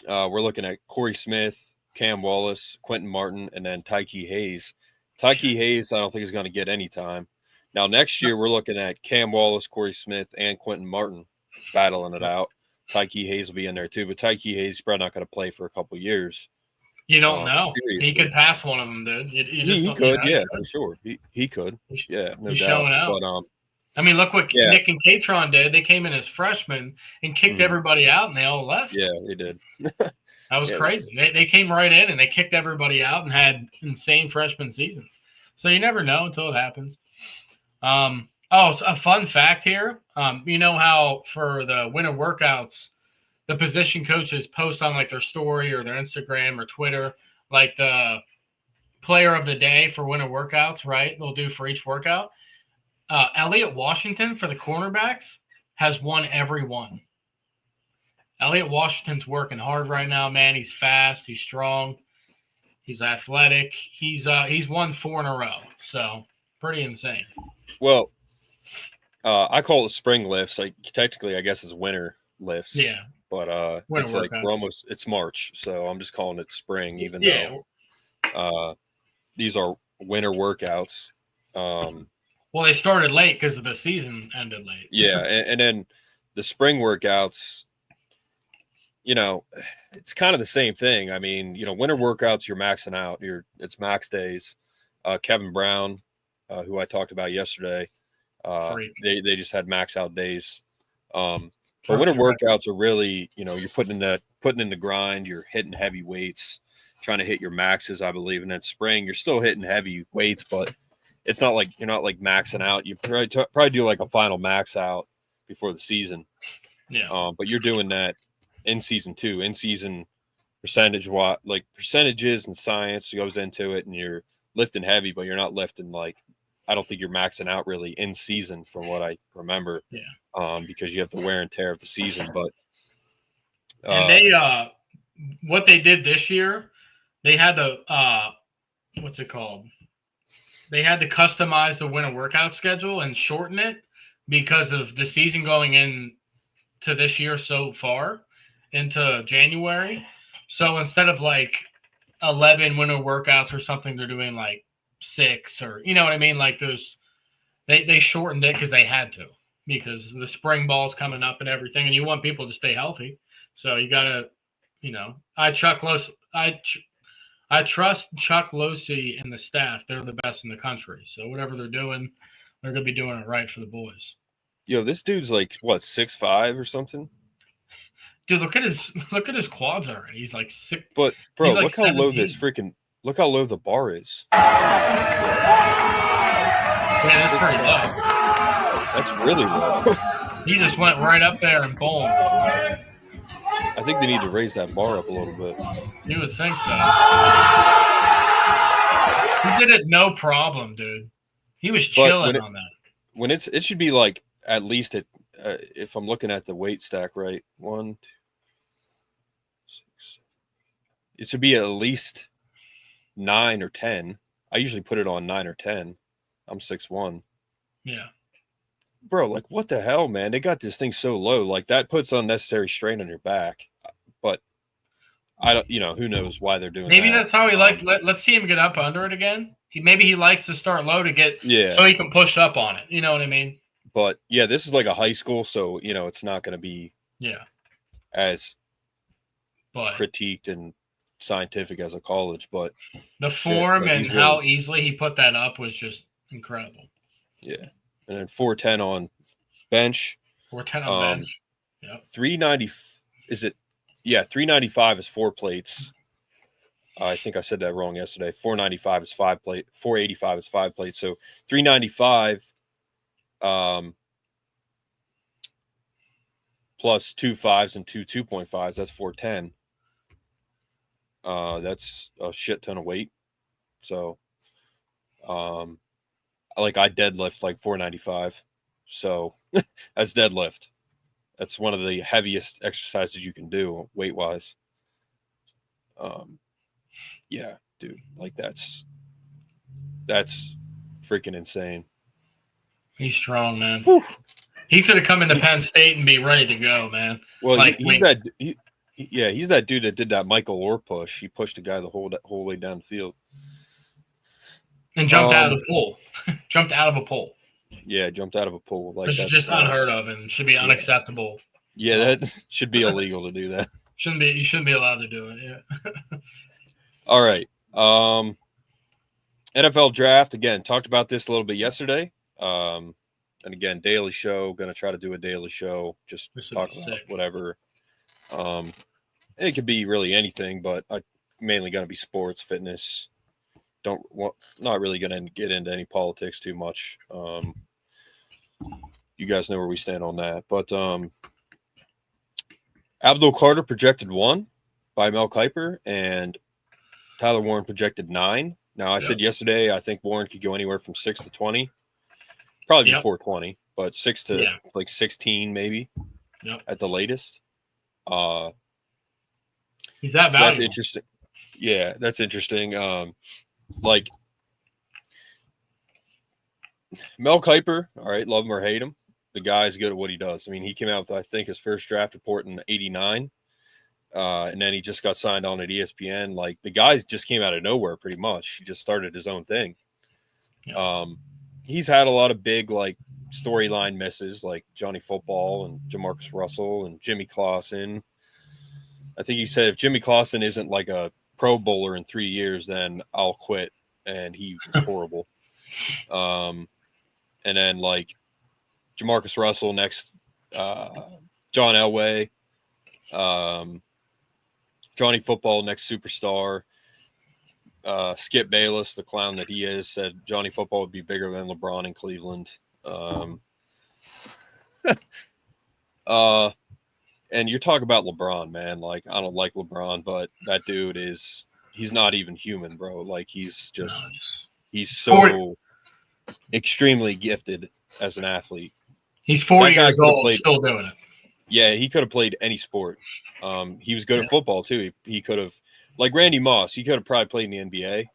We're looking at Corey Smith, Cam Wallace, Quentin Martin, and then Tyke Hayes. Tyke Hayes, I don't think is going to get any time. Now, next year, we're looking at Cam Wallace, Corey Smith, and Quentin Martin battling it out. Tyke Hayes will be in there, too. But Tyke Hayes is probably not going to play for a couple of years. You don't know. Seriously. He could pass one of them, dude. He could, yeah, for sure. He could. Yeah, no He's doubt. showing out. But, I mean, look what Nick and Catron did. They came in as freshmen and kicked everybody out, and they all left. Yeah, they did. That was crazy. They came right in, and they kicked everybody out and had insane freshman seasons. So you never know until it happens. So a fun fact here. You know how for the winter workouts, the position coaches post on like their story or their Instagram or Twitter, like the player of the day for winter workouts, right? They'll do for each workout. Elliott Washington for the cornerbacks has won every one. Elliott Washington's working hard right now, man. He's fast. He's strong. He's athletic. He's won 4 in a row. So pretty insane. Well, I call it spring lifts. Like technically, I guess it's winter lifts. Yeah. But winter it's workouts. like it's March, so I'm just calling it spring, even though these are winter workouts. Well, they started late because of the season ended late. Yeah, and then the spring workouts, it's kind of the same thing. I mean, winter workouts, you're maxing out. It's max days. Kevin Brown, who I talked about yesterday, they just had max out days. But winter workouts are really, you're putting in the grind. You're hitting heavy weights, trying to hit your maxes, I believe. And then spring, you're still hitting heavy weights, but it's not like you're not like maxing out. You probably do like a final max out before the season. Yeah. But you're doing that in season too. In season percentages and science goes into it, and you're lifting heavy, but you're not lifting like. I don't think you're maxing out really in season from what I remember. Yeah. Because you have the wear and tear of the season. But and they what they did this year they had the what's it called? They had to customize the winter workout schedule and shorten it because of the season going in to this year so far into January. So instead of like 11 winter workouts or something, they're doing like 6 or, you know what I mean? Like they shortened it because they had to, because the spring ball's coming up and everything, and you want people to stay healthy. So you got to, I trust Chuck Losey and the staff. They're the best in the country. So whatever they're doing, they're going to be doing it right for the boys. Yo, this dude's like what, 6'5" or something? Dude, look at his quads already. He's like 6. But bro, like look how 17. look how low the bar is. Yeah, that's pretty low. That's really low. He just went right up there and boom. I think they need to raise that bar up a little bit. You would think so. He did it no problem, dude. He was chilling on that. When it should be like at least at if I'm looking at the weight stack right, 1, 2, 6. It should be at least 9 or 10. I usually put it on 9 or 10. I'm 6'1". Yeah. Bro, like what the hell, man? They got this thing so low. Like that puts unnecessary strain on your back. But I don't, who knows why they're doing Maybe that. that's how he liked. Let's see him get up under it again. Maybe he likes to start low to get so he can push up on it. You know what I mean? But yeah, this is like a high school, so it's not going to be as critiqued and scientific as a college. But the form and how easily he put that up was just incredible. Yeah, and then 410 on bench. 410 on bench. Yeah. 390 is it? Yeah, 395 is 4 plates. I think I said that wrong yesterday. 495 is 5 plate. 485 is 5 plates. So 395 plus 2 5s and 2 2.5s. That's 410. That's a shit ton of weight. So, I deadlift like 495. So that's deadlift. That's one of the heaviest exercises you can do weight wise. Yeah, dude, like that's freaking insane. He's strong, man. Whew. He should have come into Penn State and be ready to go, man. Well, he's that dude that did that Michael Orr push. He pushed a guy the whole way down the field. And jumped out of a pole. Jumped out of a pole. Yeah, jumped out of a pole. Which is just unheard of and should be unacceptable. Yeah, that should be illegal to do that. You shouldn't be allowed to do it, yeah. All right. NFL draft, again, talked about this a little bit yesterday. And again, daily show, going to try to do a daily show, just talk about whatever. It could be really anything, but I'm mainly going to be sports, fitness. Not really going to get into any politics too much. You guys know where we stand on that. But Abdul Carter projected 1 by Mel Kiper, and Tyler Warren projected 9. Now, I said yesterday I think Warren could go anywhere from 6 to 20. Probably before 20, but 6 to like 16 maybe at the latest. He's that valuable. That's interesting. Yeah, that's interesting. Like Mel Kiper, all right, love him or hate him, the guy's good at what he does. I mean, he came out with, I think, his first draft report in '89. And then he just got signed on at ESPN. Like the guy just came out of nowhere pretty much. He just started his own thing. Yeah. He's had a lot of big like storyline misses like Johnny Football and Jamarcus Russell and Jimmy Clausen. I think he said if Jimmy Clausen isn't like a Pro Bowler in 3 years, then I'll quit. And he was horrible. And then like Jamarcus Russell next, John Elway, Johnny Football, next superstar. Skip Bayless, the clown that he is, said Johnny Football would be bigger than LeBron in Cleveland. And you're talking about LeBron, man. Like, I don't like LeBron, but that dude he's not even human, bro. Like, he's so extremely gifted as an athlete. He's 40 years old, still doing it. Yeah, he could have played any sport. He was good at football too. He could have like Randy Moss, he could have probably played in the NBA.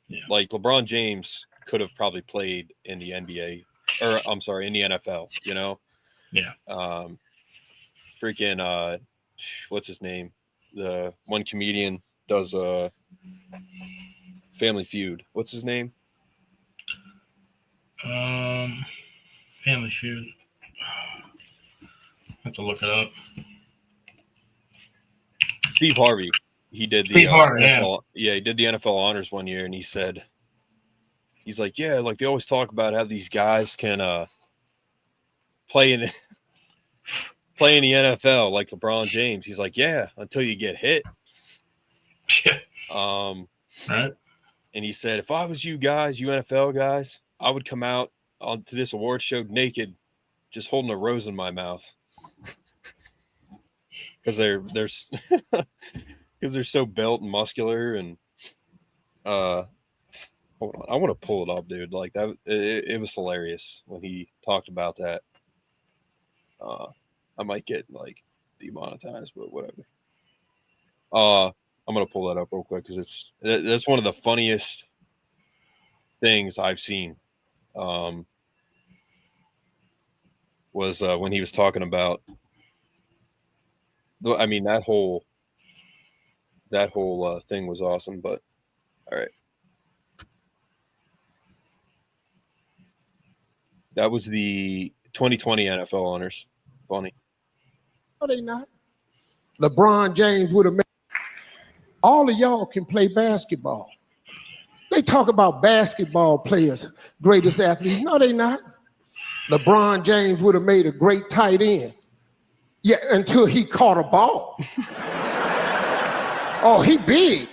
Yeah. Like LeBron James could have probably played in the NBA, or I'm sorry, in the NFL. You know. Yeah. Freaking what's his name? The one comedian does Family Feud. What's his name? Family Feud. Have to look it up. Steve Harvey. He did the Steve Harvey, NFL, he did the NFL honors one year, and he said, he's like, yeah, like they always talk about how these guys can play in the NFL like LeBron James. He's like, yeah, until you get hit. Yeah. Right. And he said, if I was you guys, you NFL guys, I would come out onto this award show naked, just holding a rose in my mouth. Because they're so built and muscular, and hold on, I want to pull it up, dude. Like that, it was hilarious when he talked about that. I might get like demonetized, but whatever. I'm gonna pull that up real quick because that's one of the funniest things I've seen. Was when he was talking about. I mean, that whole thing was awesome, but all right. That was the 2020 NFL honors. Funny. No, they not. LeBron James would have made. All of y'all can play basketball. They talk about basketball players, greatest athletes. No, they not. LeBron James would have made a great tight end. Yeah, until he caught a ball. Oh, he big.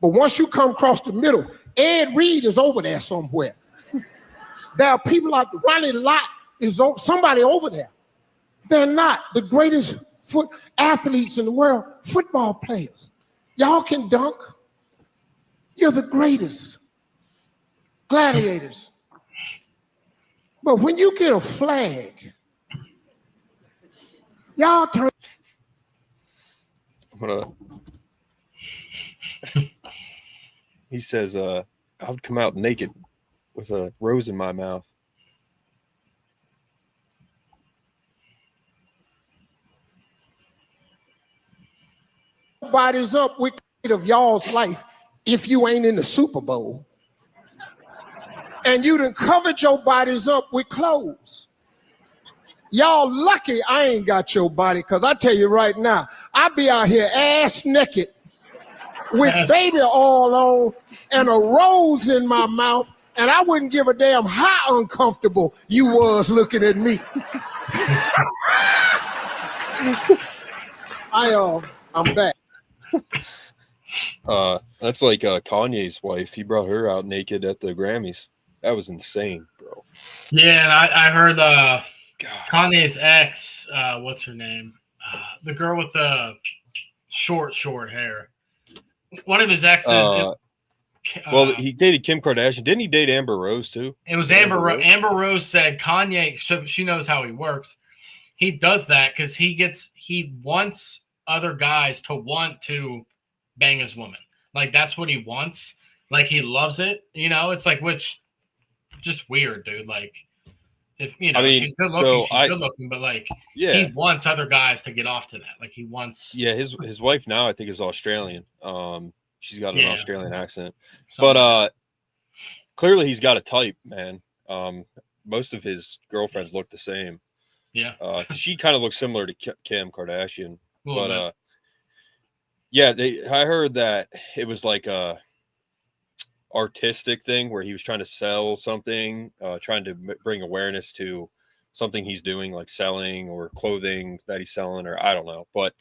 But once you come across the middle, Ed Reed is over there somewhere. There are people like Ronnie Lott is somebody over there. They're not the greatest athletes in the world, football players. Y'all can dunk. You're the greatest. Gladiators. But when you get a flag, y'all turn. He says, I would come out naked with a rose in my mouth. Bodies up with of y'all's life if you ain't in the Super Bowl. And you done covered your bodies up with clothes. Y'all lucky I ain't got your body, because I tell you right now, I be out here ass naked with baby oil on and a rose in my mouth, and I wouldn't give a damn how uncomfortable you was looking at me. I'm back. That's like Kanye's wife. He brought her out naked at the Grammys. That was insane, bro. Yeah, and I heard Kanye's ex, what's her name? The girl with the short hair. One of his exes. Well, he dated Kim Kardashian. Didn't he date Amber Rose too? It was Amber Rose. Amber Rose said Kanye, she knows how he works. He does that because he wants other guys to want to bang his woman. Like, that's what he wants. Like, he loves it. You know, it's like, which just weird, dude. Like, if she's good looking, she's good looking, but like, he wants other guys to get off to that. Like, he wants. Yeah, his wife now I think is Australian. She's got an Australian accent, but clearly he's got a type, man. Most of his girlfriends look the same. Yeah, she kind of looks similar to Kim Kardashian, but I heard that it was like a artistic thing where he was trying to sell something, trying to bring awareness to something he's doing, like selling or clothing that he's selling, or I don't know. But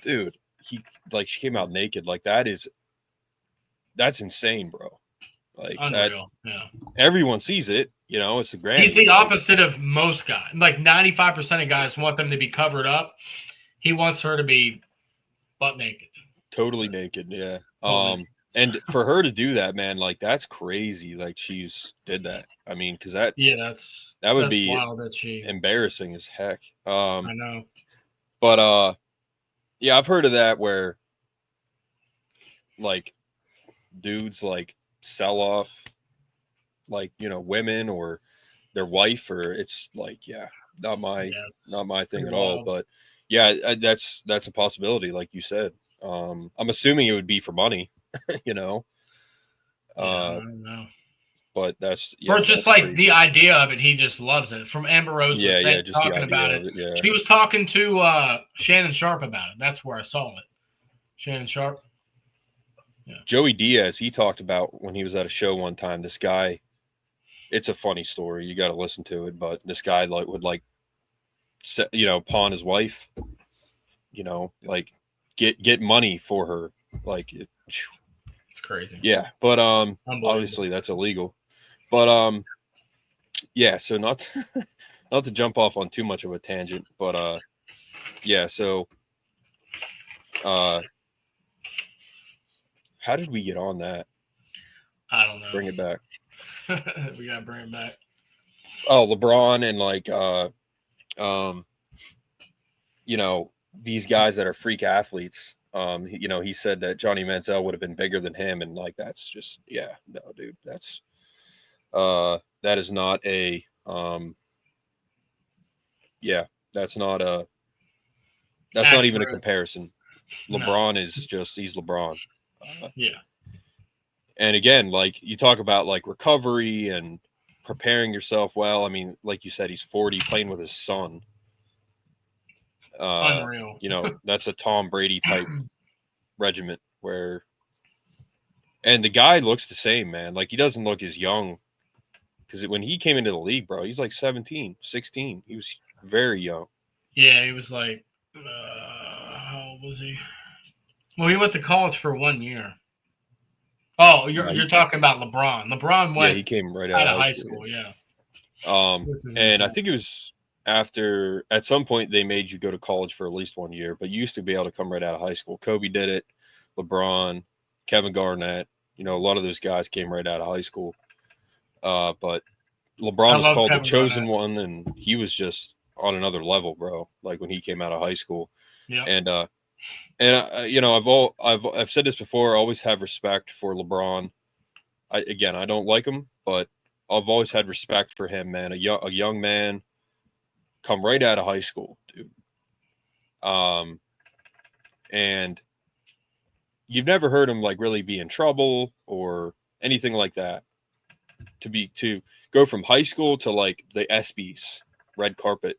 dude, she came out naked. Like, that's insane, bro. Like, it's unreal. Yeah, everyone sees it. You know, it's the Grammys. He's the opposite of most guys. Like 95% of guys want them to be covered up. He wants her to be butt naked. Totally naked, yeah. And for her to do that, man, like, that's crazy. Like, she's did that. I mean, because that would be wild that she embarrassing as heck. I know. But I've heard of that where like dudes like sell off like, you know, women or their wife, or it's like, yeah, not my thing at all. But yeah, that's a possibility, like you said. I'm assuming it would be for money, you know. I don't know. But that's or just that's like crazy. the idea of it, he just loves it. From Amber Rose was saying, just talking about it. yeah. She was talking to Shannon Sharp about it. That's where I saw it. Shannon Sharp. Yeah. Joey Diaz, he talked about when he was at a show one time, this guy, it's a funny story. You got to listen to it, but this guy like would like, you know, pawn his wife, you know, like get money for her. Like it's crazy. Yeah. But, obviously that's illegal, but, yeah. So not to jump off on too much of a tangent, but, yeah. So, how did we get on that? I don't know. Bring it back. We gotta bring it back. Oh, LeBron and like you know, these guys that are freak athletes. You know, he said that Johnny Manziel would have been bigger than him, and like that's just no, dude. That's that is not a that's not even a comparison. LeBron is just he's LeBron. And again, like you talk about like recovery and preparing yourself well. I mean, like you said, he's 40 playing with his son. Unreal. You know, that's a Tom Brady type regiment where, and the guy looks the same, man. Like he doesn't look as young because when he came into the league, bro, he's like 17, 16. He was very young. Yeah, he was like, how old was he? Well, he went to college for 1 year. Oh, you're talking about LeBron. LeBron went. Yeah, he came right out of high school. Yeah. And I think it was after at some point they made you go to college for at least 1 year, but you used to be able to come right out of high school. Kobe did it. LeBron, Kevin Garnett. You know, a lot of those guys came right out of high school. But LeBron was called the chosen one, and he was just on another level, bro. Like when he came out of high school. Yeah. And you know, I've said this before. I always have respect for LeBron. I don't like him, but I've always had respect for him, man. A young man, come right out of high school, dude. And you've never heard him like really be in trouble or anything like that. To go from high school to like the ESPYs, red carpet,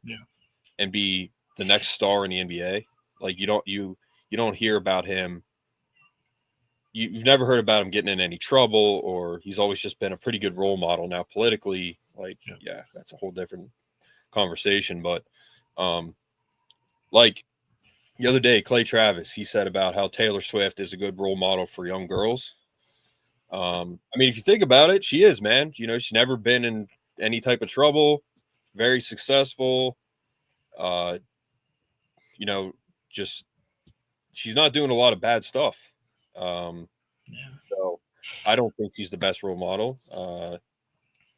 and be the next star in the NBA. Like you don't hear about him. You've never heard about him getting in any trouble, or he's always just been a pretty good role model. Now politically, like, that's a whole different conversation. But like the other day, Clay Travis, he said about how Taylor Swift is a good role model for young girls. I mean, if you think about it, she is, man. You know, she's never been in any type of trouble, very successful. You know, just she's not doing a lot of bad stuff. So I don't think she's the best role model,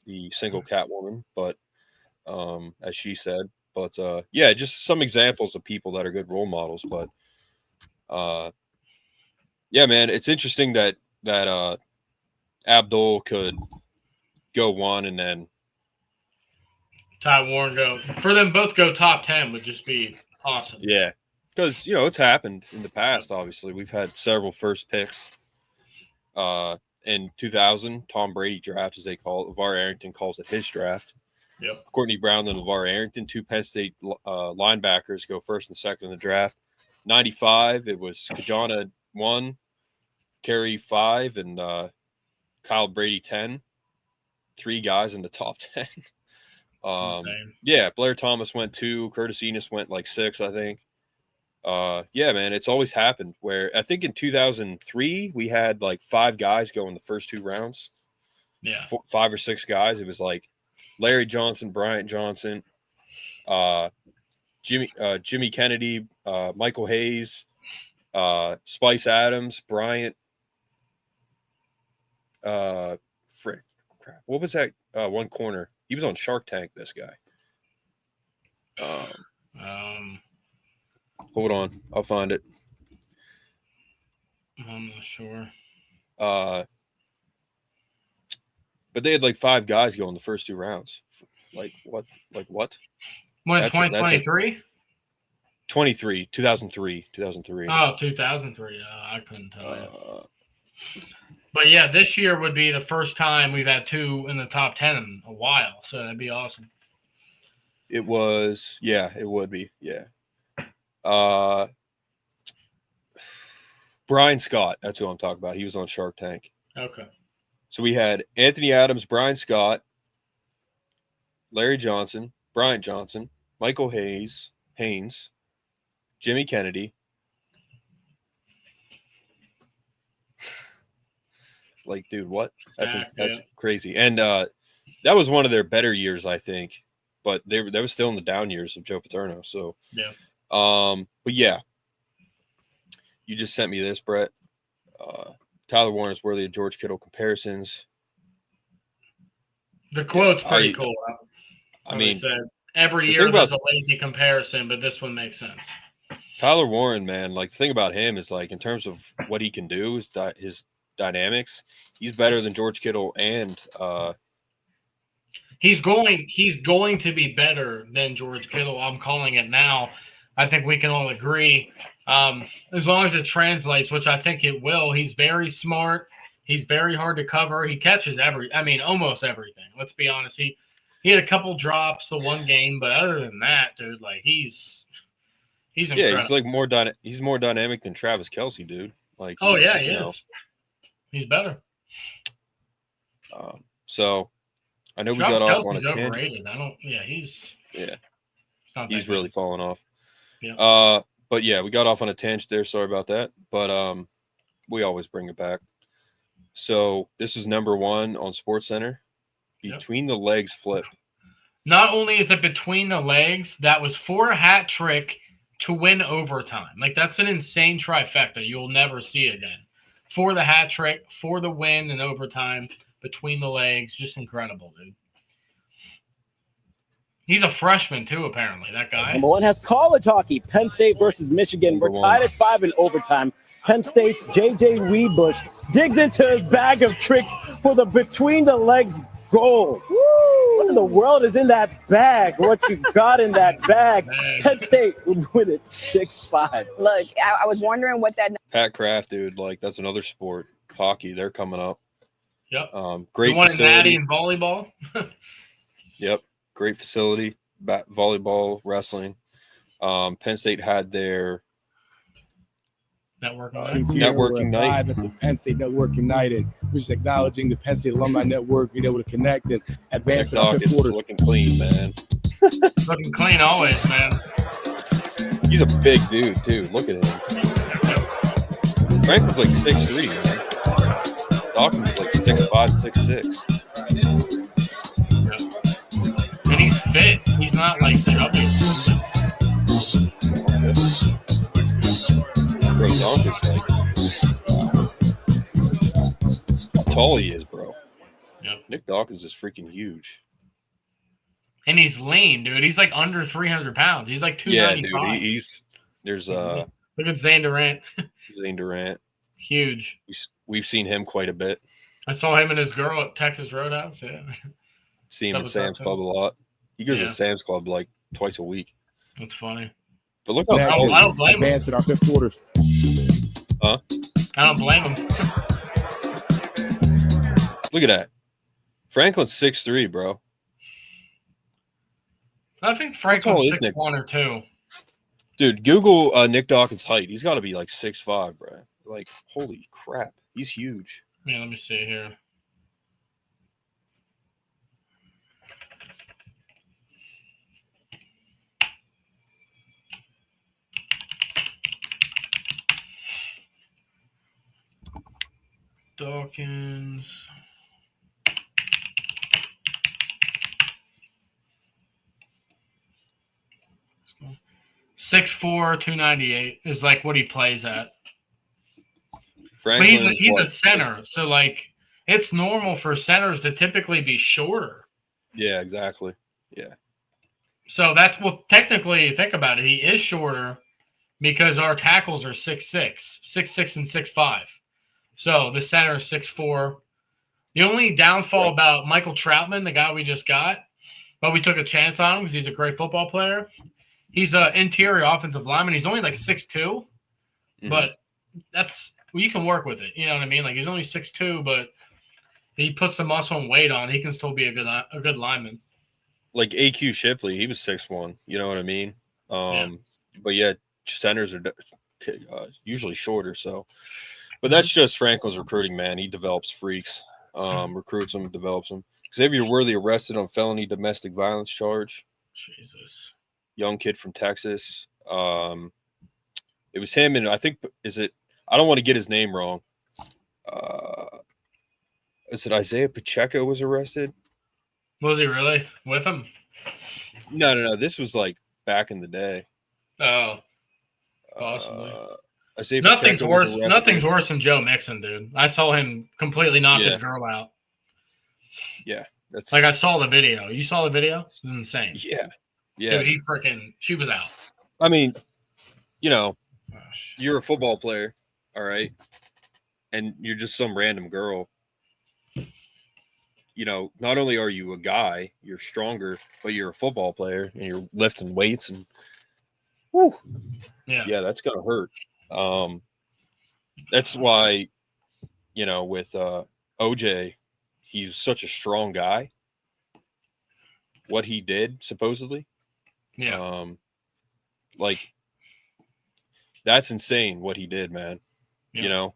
the single Catwoman, but as she said, but just some examples of people that are good role models. But man, it's interesting that Abdul could go one and then Ty Warren for them both go top 10 would just be awesome. Yeah. Because, you know, it's happened in the past, obviously. We've had several first picks. In 2000, Tom Brady draft, as they call it. LeVar Arrington calls it his draft. Yep. Courtney Brown and LeVar Arrington, two Penn State linebackers, go first and second in the draft. 95, it was Kajana 1, Kerry 5, and Kyle Brady 10. 3 guys in the top 10. Blair Thomas went 2. Curtis Enos went like 6, I think. Man, it's always happened where I think in 2003 we had like 5 guys go in the first 2 rounds. 5 or 6 guys. It was like Larry Johnson, Bryant Johnson, Jimmy Kennedy, Michael Hayes, Spice Adams, Bryant. Crap. What was that? One corner. He was on Shark Tank. This guy. Um, Hold on, I'll find it. I'm not sure. But they had like 5 guys go in the first 2 rounds. Like what? Like what? When 2023? 2003. Oh, 2003. I couldn't tell you. But yeah, this year would be the first time we've had 2 in the top 10 in a while. So that'd be awesome. It was, yeah, it would be, yeah. Brian Scott, that's who I'm talking about. He was on Shark Tank. Okay. So we had Anthony Adams, Brian Scott, Larry Johnson, Bryant Johnson, Michael Haynes, Jimmy Kennedy. Like, dude, what? That's crazy. And that was one of their better years, I think. But they were still in the down years of Joe Paterno. So yeah. But yeah. You just sent me this, Brett. Tyler Warren is worthy of George Kittle comparisons. The quote's pretty cool. I mean, said, every year there's a lazy comparison, but this one makes sense. Tyler Warren, man, like the thing about him is like in terms of what he can do, his dynamics, he's better than George Kittle, and he's going to be better than George Kittle. I'm calling it now. I think we can all agree. As long as it translates, which I think it will. He's very smart. He's very hard to cover. He catches almost everything. Let's be honest. He had a couple drops the one game, but other than that, dude, like he's incredible. Yeah, he's like he's more dynamic than Travis Kelce, dude. Like, he is. He's better. So I know Travis we got off Kelce's on a tangent. overrated. He's really fallen off. Yeah. But yeah, we got off on a tangent there. Sorry about that. But we always bring it back. So this is number 1 on SportsCenter. Between the legs flip. Not only is it between the legs, that was for a hat trick to win overtime. Like, that's an insane trifecta you'll never see again. For the hat trick, for the win in overtime, between the legs, just incredible, dude. He's a freshman too, apparently, that guy. Number 1 has college hockey. Penn State versus Michigan. We're tied at 5 in overtime. Penn State's J.J. Weebush digs into his bag of tricks for the between the legs goal. Woo! What in the world is in that bag? What you got in that bag? Penn State would win it 6-5. Look, I was wondering what that. Pat Kraft, dude, like that's another sport. Hockey, they're coming up. Yep. Great one facility. Natty in volleyball. Yep. Great facility. Volleyball, wrestling. Penn State had their networking night. At the Penn State networking night, and we're just acknowledging the Penn State Alumni Network being able to connect and advance the fifth quarter. Looking clean, man. Looking clean always, man. He's a big dude too. Look at him. Frank was like 6'3", man. Dawkins is like 6'5", 6'6". And he's fit. He's not like chubby. Bro, Dawkins, like, how tall he is, bro. Yep. Nick Dawkins is freaking huge. And he's lean, dude. He's like under 300 pounds. He's like 295. Yeah, dude. There's look at Zane Durant. Zane Durant. Huge. We've seen him quite a bit. I saw him and his girl at Texas Roadhouse. Yeah. See him at Sam's Club a lot. He goes to Sam's Club like twice a week. That's funny. But look how I don't blame him. Advance in our fifth quarter. Huh? I don't blame him. Look at that. Franklin's 6'3", bro. I think Franklin's 6'1" or 2. Dude, Google Nick Dawkins' height. He's got to be like 6'5", bro. Like, holy crap. He's huge. Yeah, let me see here. Dawkins. Let's go. 6'4", 298 is like what he plays at. Franklin but he's a center, so like it's normal for centers to typically be shorter. Yeah, exactly. Yeah. So that's technically think about it. He is shorter, because our tackles are 6'6", and 6'5". So the center is 6'4". The only downfall about Michael Troutman, the guy we just got, but we took a chance on him because he's a great football player. He's an interior offensive lineman. He's only like 6'2", but you can work with it. You know what I mean? Like he's only 6'2", but he puts the muscle and weight on. He can still be a good lineman. Like AQ Shipley, he was 6'1". You know what I mean? But yeah, centers are usually shorter. So, but that's just Franklin's recruiting, man. He develops freaks, recruits them, develops them. Xavier Worthy arrested on felony domestic violence charge. Jesus. Young kid from Texas. It was him, and I think I don't want to get his name wrong. Is it Isaiah Pacheco was arrested? Was he really with him? No. This was like back in the day. Oh, possibly. Nothing's worse than Joe Mixon, dude. I saw him completely knock his girl out. Yeah, that's like I saw the video. You saw the video? It's insane. Yeah. Dude, she was out. I mean, you're a football player, all right, and you're just some random girl. Not only are you a guy, you're stronger, but you're a football player and you're lifting weights and yeah, that's gonna hurt. That's why, with OJ, he's such a strong guy. What he did, supposedly. Yeah. That's insane what he did, man. Yeah.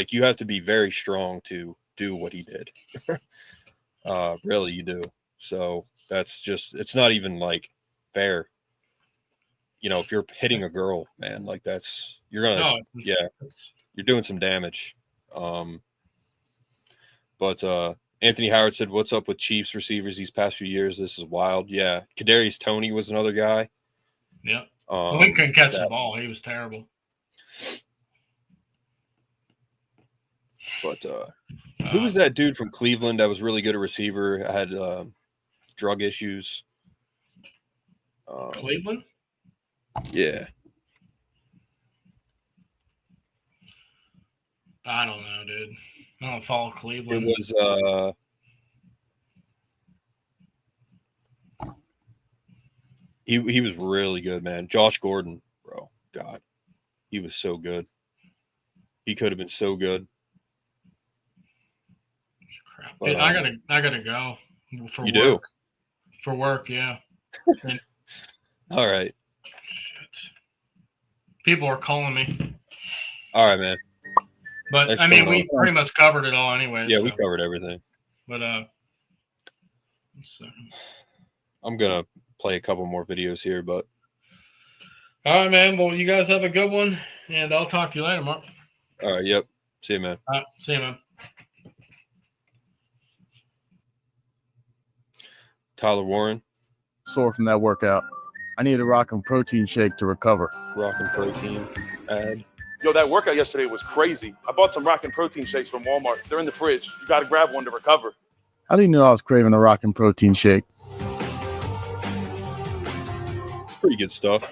You have to be very strong to do what he did. Really, you do. So that's just, it's not even fair. If you're hitting a girl, man, you're doing some damage. But Anthony Howard said, "What's up with Chiefs receivers these past few years? This is wild." Yeah, Kadarius Toney was another guy. Yeah, he couldn't catch the ball. He was terrible. But who was that dude from Cleveland that was really good at receiver? I had drug issues. Cleveland? Yeah. I don't know, dude. I don't follow Cleveland. It was he was really good, man. Josh Gordon, bro. God. He was so good. He could have been so good. Crap. But, I gotta go for you work. Do? For work, yeah. All right. Shit. People are calling me. All right, man. But Thanks we pretty much covered it all anyway. Yeah, we covered everything. But I'm gonna play a couple more videos here, but all right, man. Well, you guys have a good one, and I'll talk to you later, Mark. All right, yep. See you, man. All right, see you, man. Tyler Warren. Sore from that workout. I need a Rockin' protein shake to recover. Rockin' protein ad. Yo, that workout yesterday was crazy. I bought some Rockin' protein shakes from Walmart. They're in the fridge. You got to grab one to recover. How do you know I was craving a Rockin' protein shake? Pretty good stuff.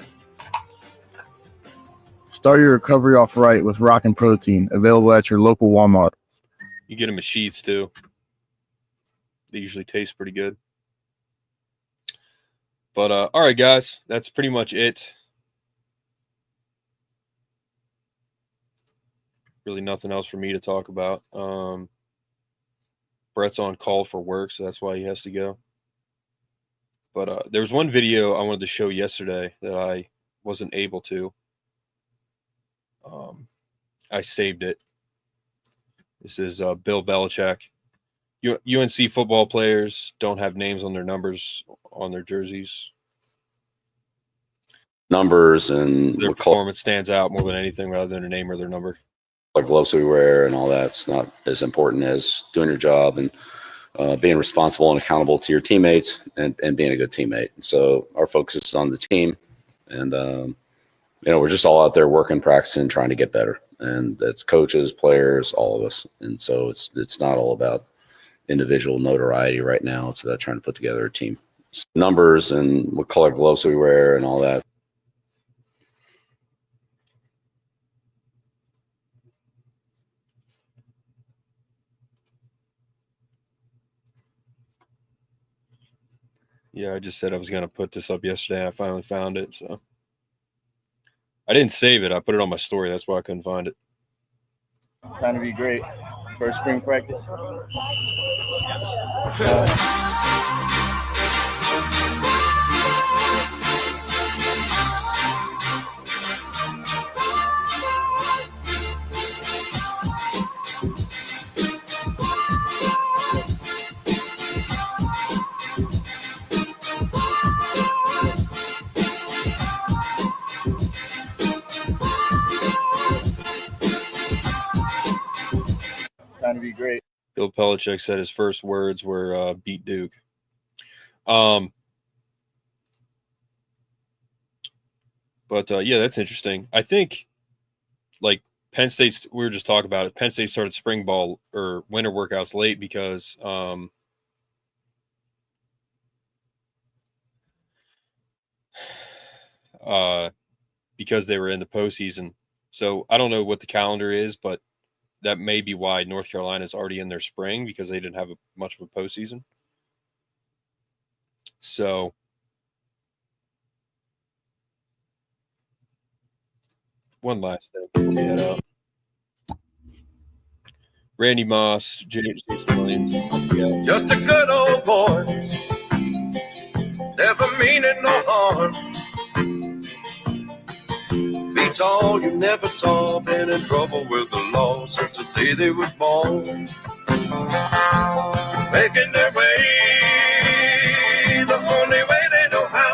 Start your recovery off right with Rockin' protein, available at your local Walmart. You get them in sheets too. They usually taste pretty good. But all right, guys, that's pretty much it. Really nothing else for me to talk about. Brett's on call for work, so that's why he has to go. But there was one video I wanted to show yesterday that I wasn't able to. I saved it. This is Bill Belichick. UNC football players don't have names on their numbers on their jerseys. Numbers and their performance stands out more than anything rather than their name or their number. Like gloves we wear and all that's not as important as doing your job and being responsible and accountable to your teammates and being a good teammate. So our focus is on the team, and we're just all out there working, practicing, trying to get better. And that's coaches, players, all of us. And so it's not all about individual notoriety right now. It's about trying to put together a team. Numbers and what color gloves we wear and all that. Yeah, I just said I was going to put this up yesterday. I finally found it. So I didn't save it. I put it on my story. That's why I couldn't find it. Trying to be great. First spring practice. Trying to be great. Bill Belichick said his first words were beat Duke. But yeah, that's interesting. I think, like, Penn State's, we were just talking about it, Penn State started spring ball or winter workouts late because they were in the postseason. So I don't know what the calendar is, but that may be why North Carolina is already in their spring, because they didn't have much of a postseason. So one last thing. Yeah, Randy Moss, Jason Williams. Yeah. Just a good old boy, never meaning no harm. Beats all you never saw, been in trouble with the law since the day they was born. Making their way the only way they know how.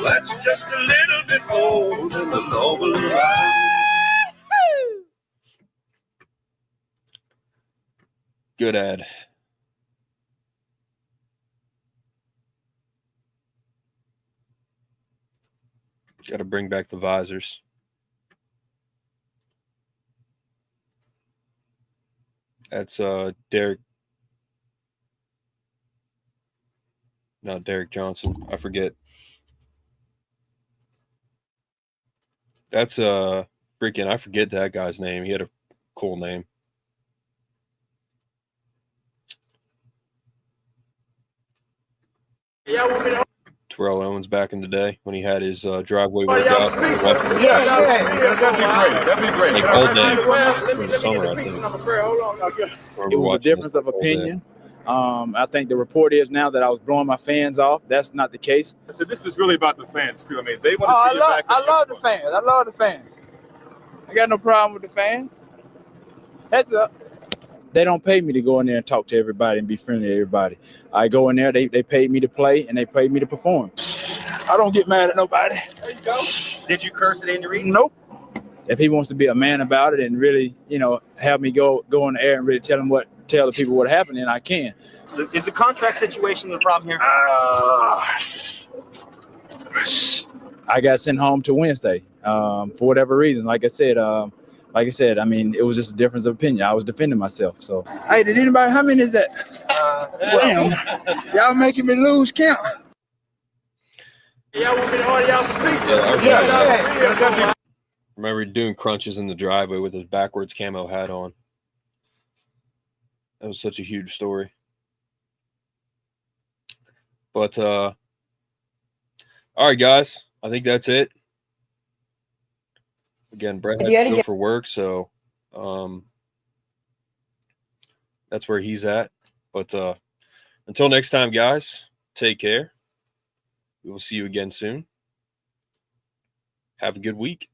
That's just a little bit more than the noble life. Good ad. Got to bring back the visors. That's Derek. Not Derek Johnson. I forget. That's freaking, I forget that guy's name. He had a cool name. Terrell Owens back in the day when he had his driveway workout. That'd be great. Like all day in the summer, I think. It was a difference of opinion. I think the report is now that I was blowing my fans off. That's not the case. So this is really about the fans too. I mean, they want to see you back. I love the fans. I love the fans. I got no problem with the fans. Heads up. They don't pay me to go in there and talk to everybody and be friendly to everybody. I go in there, they paid me to play, and they paid me to perform. I don't get mad at nobody. There you go. Did you curse at Andy Reid? Nope. If he wants to be a man about it and really, have me go on the air and really tell the people what happened, then I can. Is the contract situation the problem here? I got sent home to Wednesday for whatever reason. Like I said, I mean, it was just a difference of opinion. I was defending myself. So, hey, did anybody? How many is that? Damn, y'all making me lose count. Y'all want me to order y'all some pizza? Yeah. Remember doing crunches in the driveway with his backwards camo hat on. That was such a huge story. But all right, guys, I think that's it. Again, Brett had to go for work, so that's where he's at. But until next time, guys, take care. We will see you again soon. Have a good week.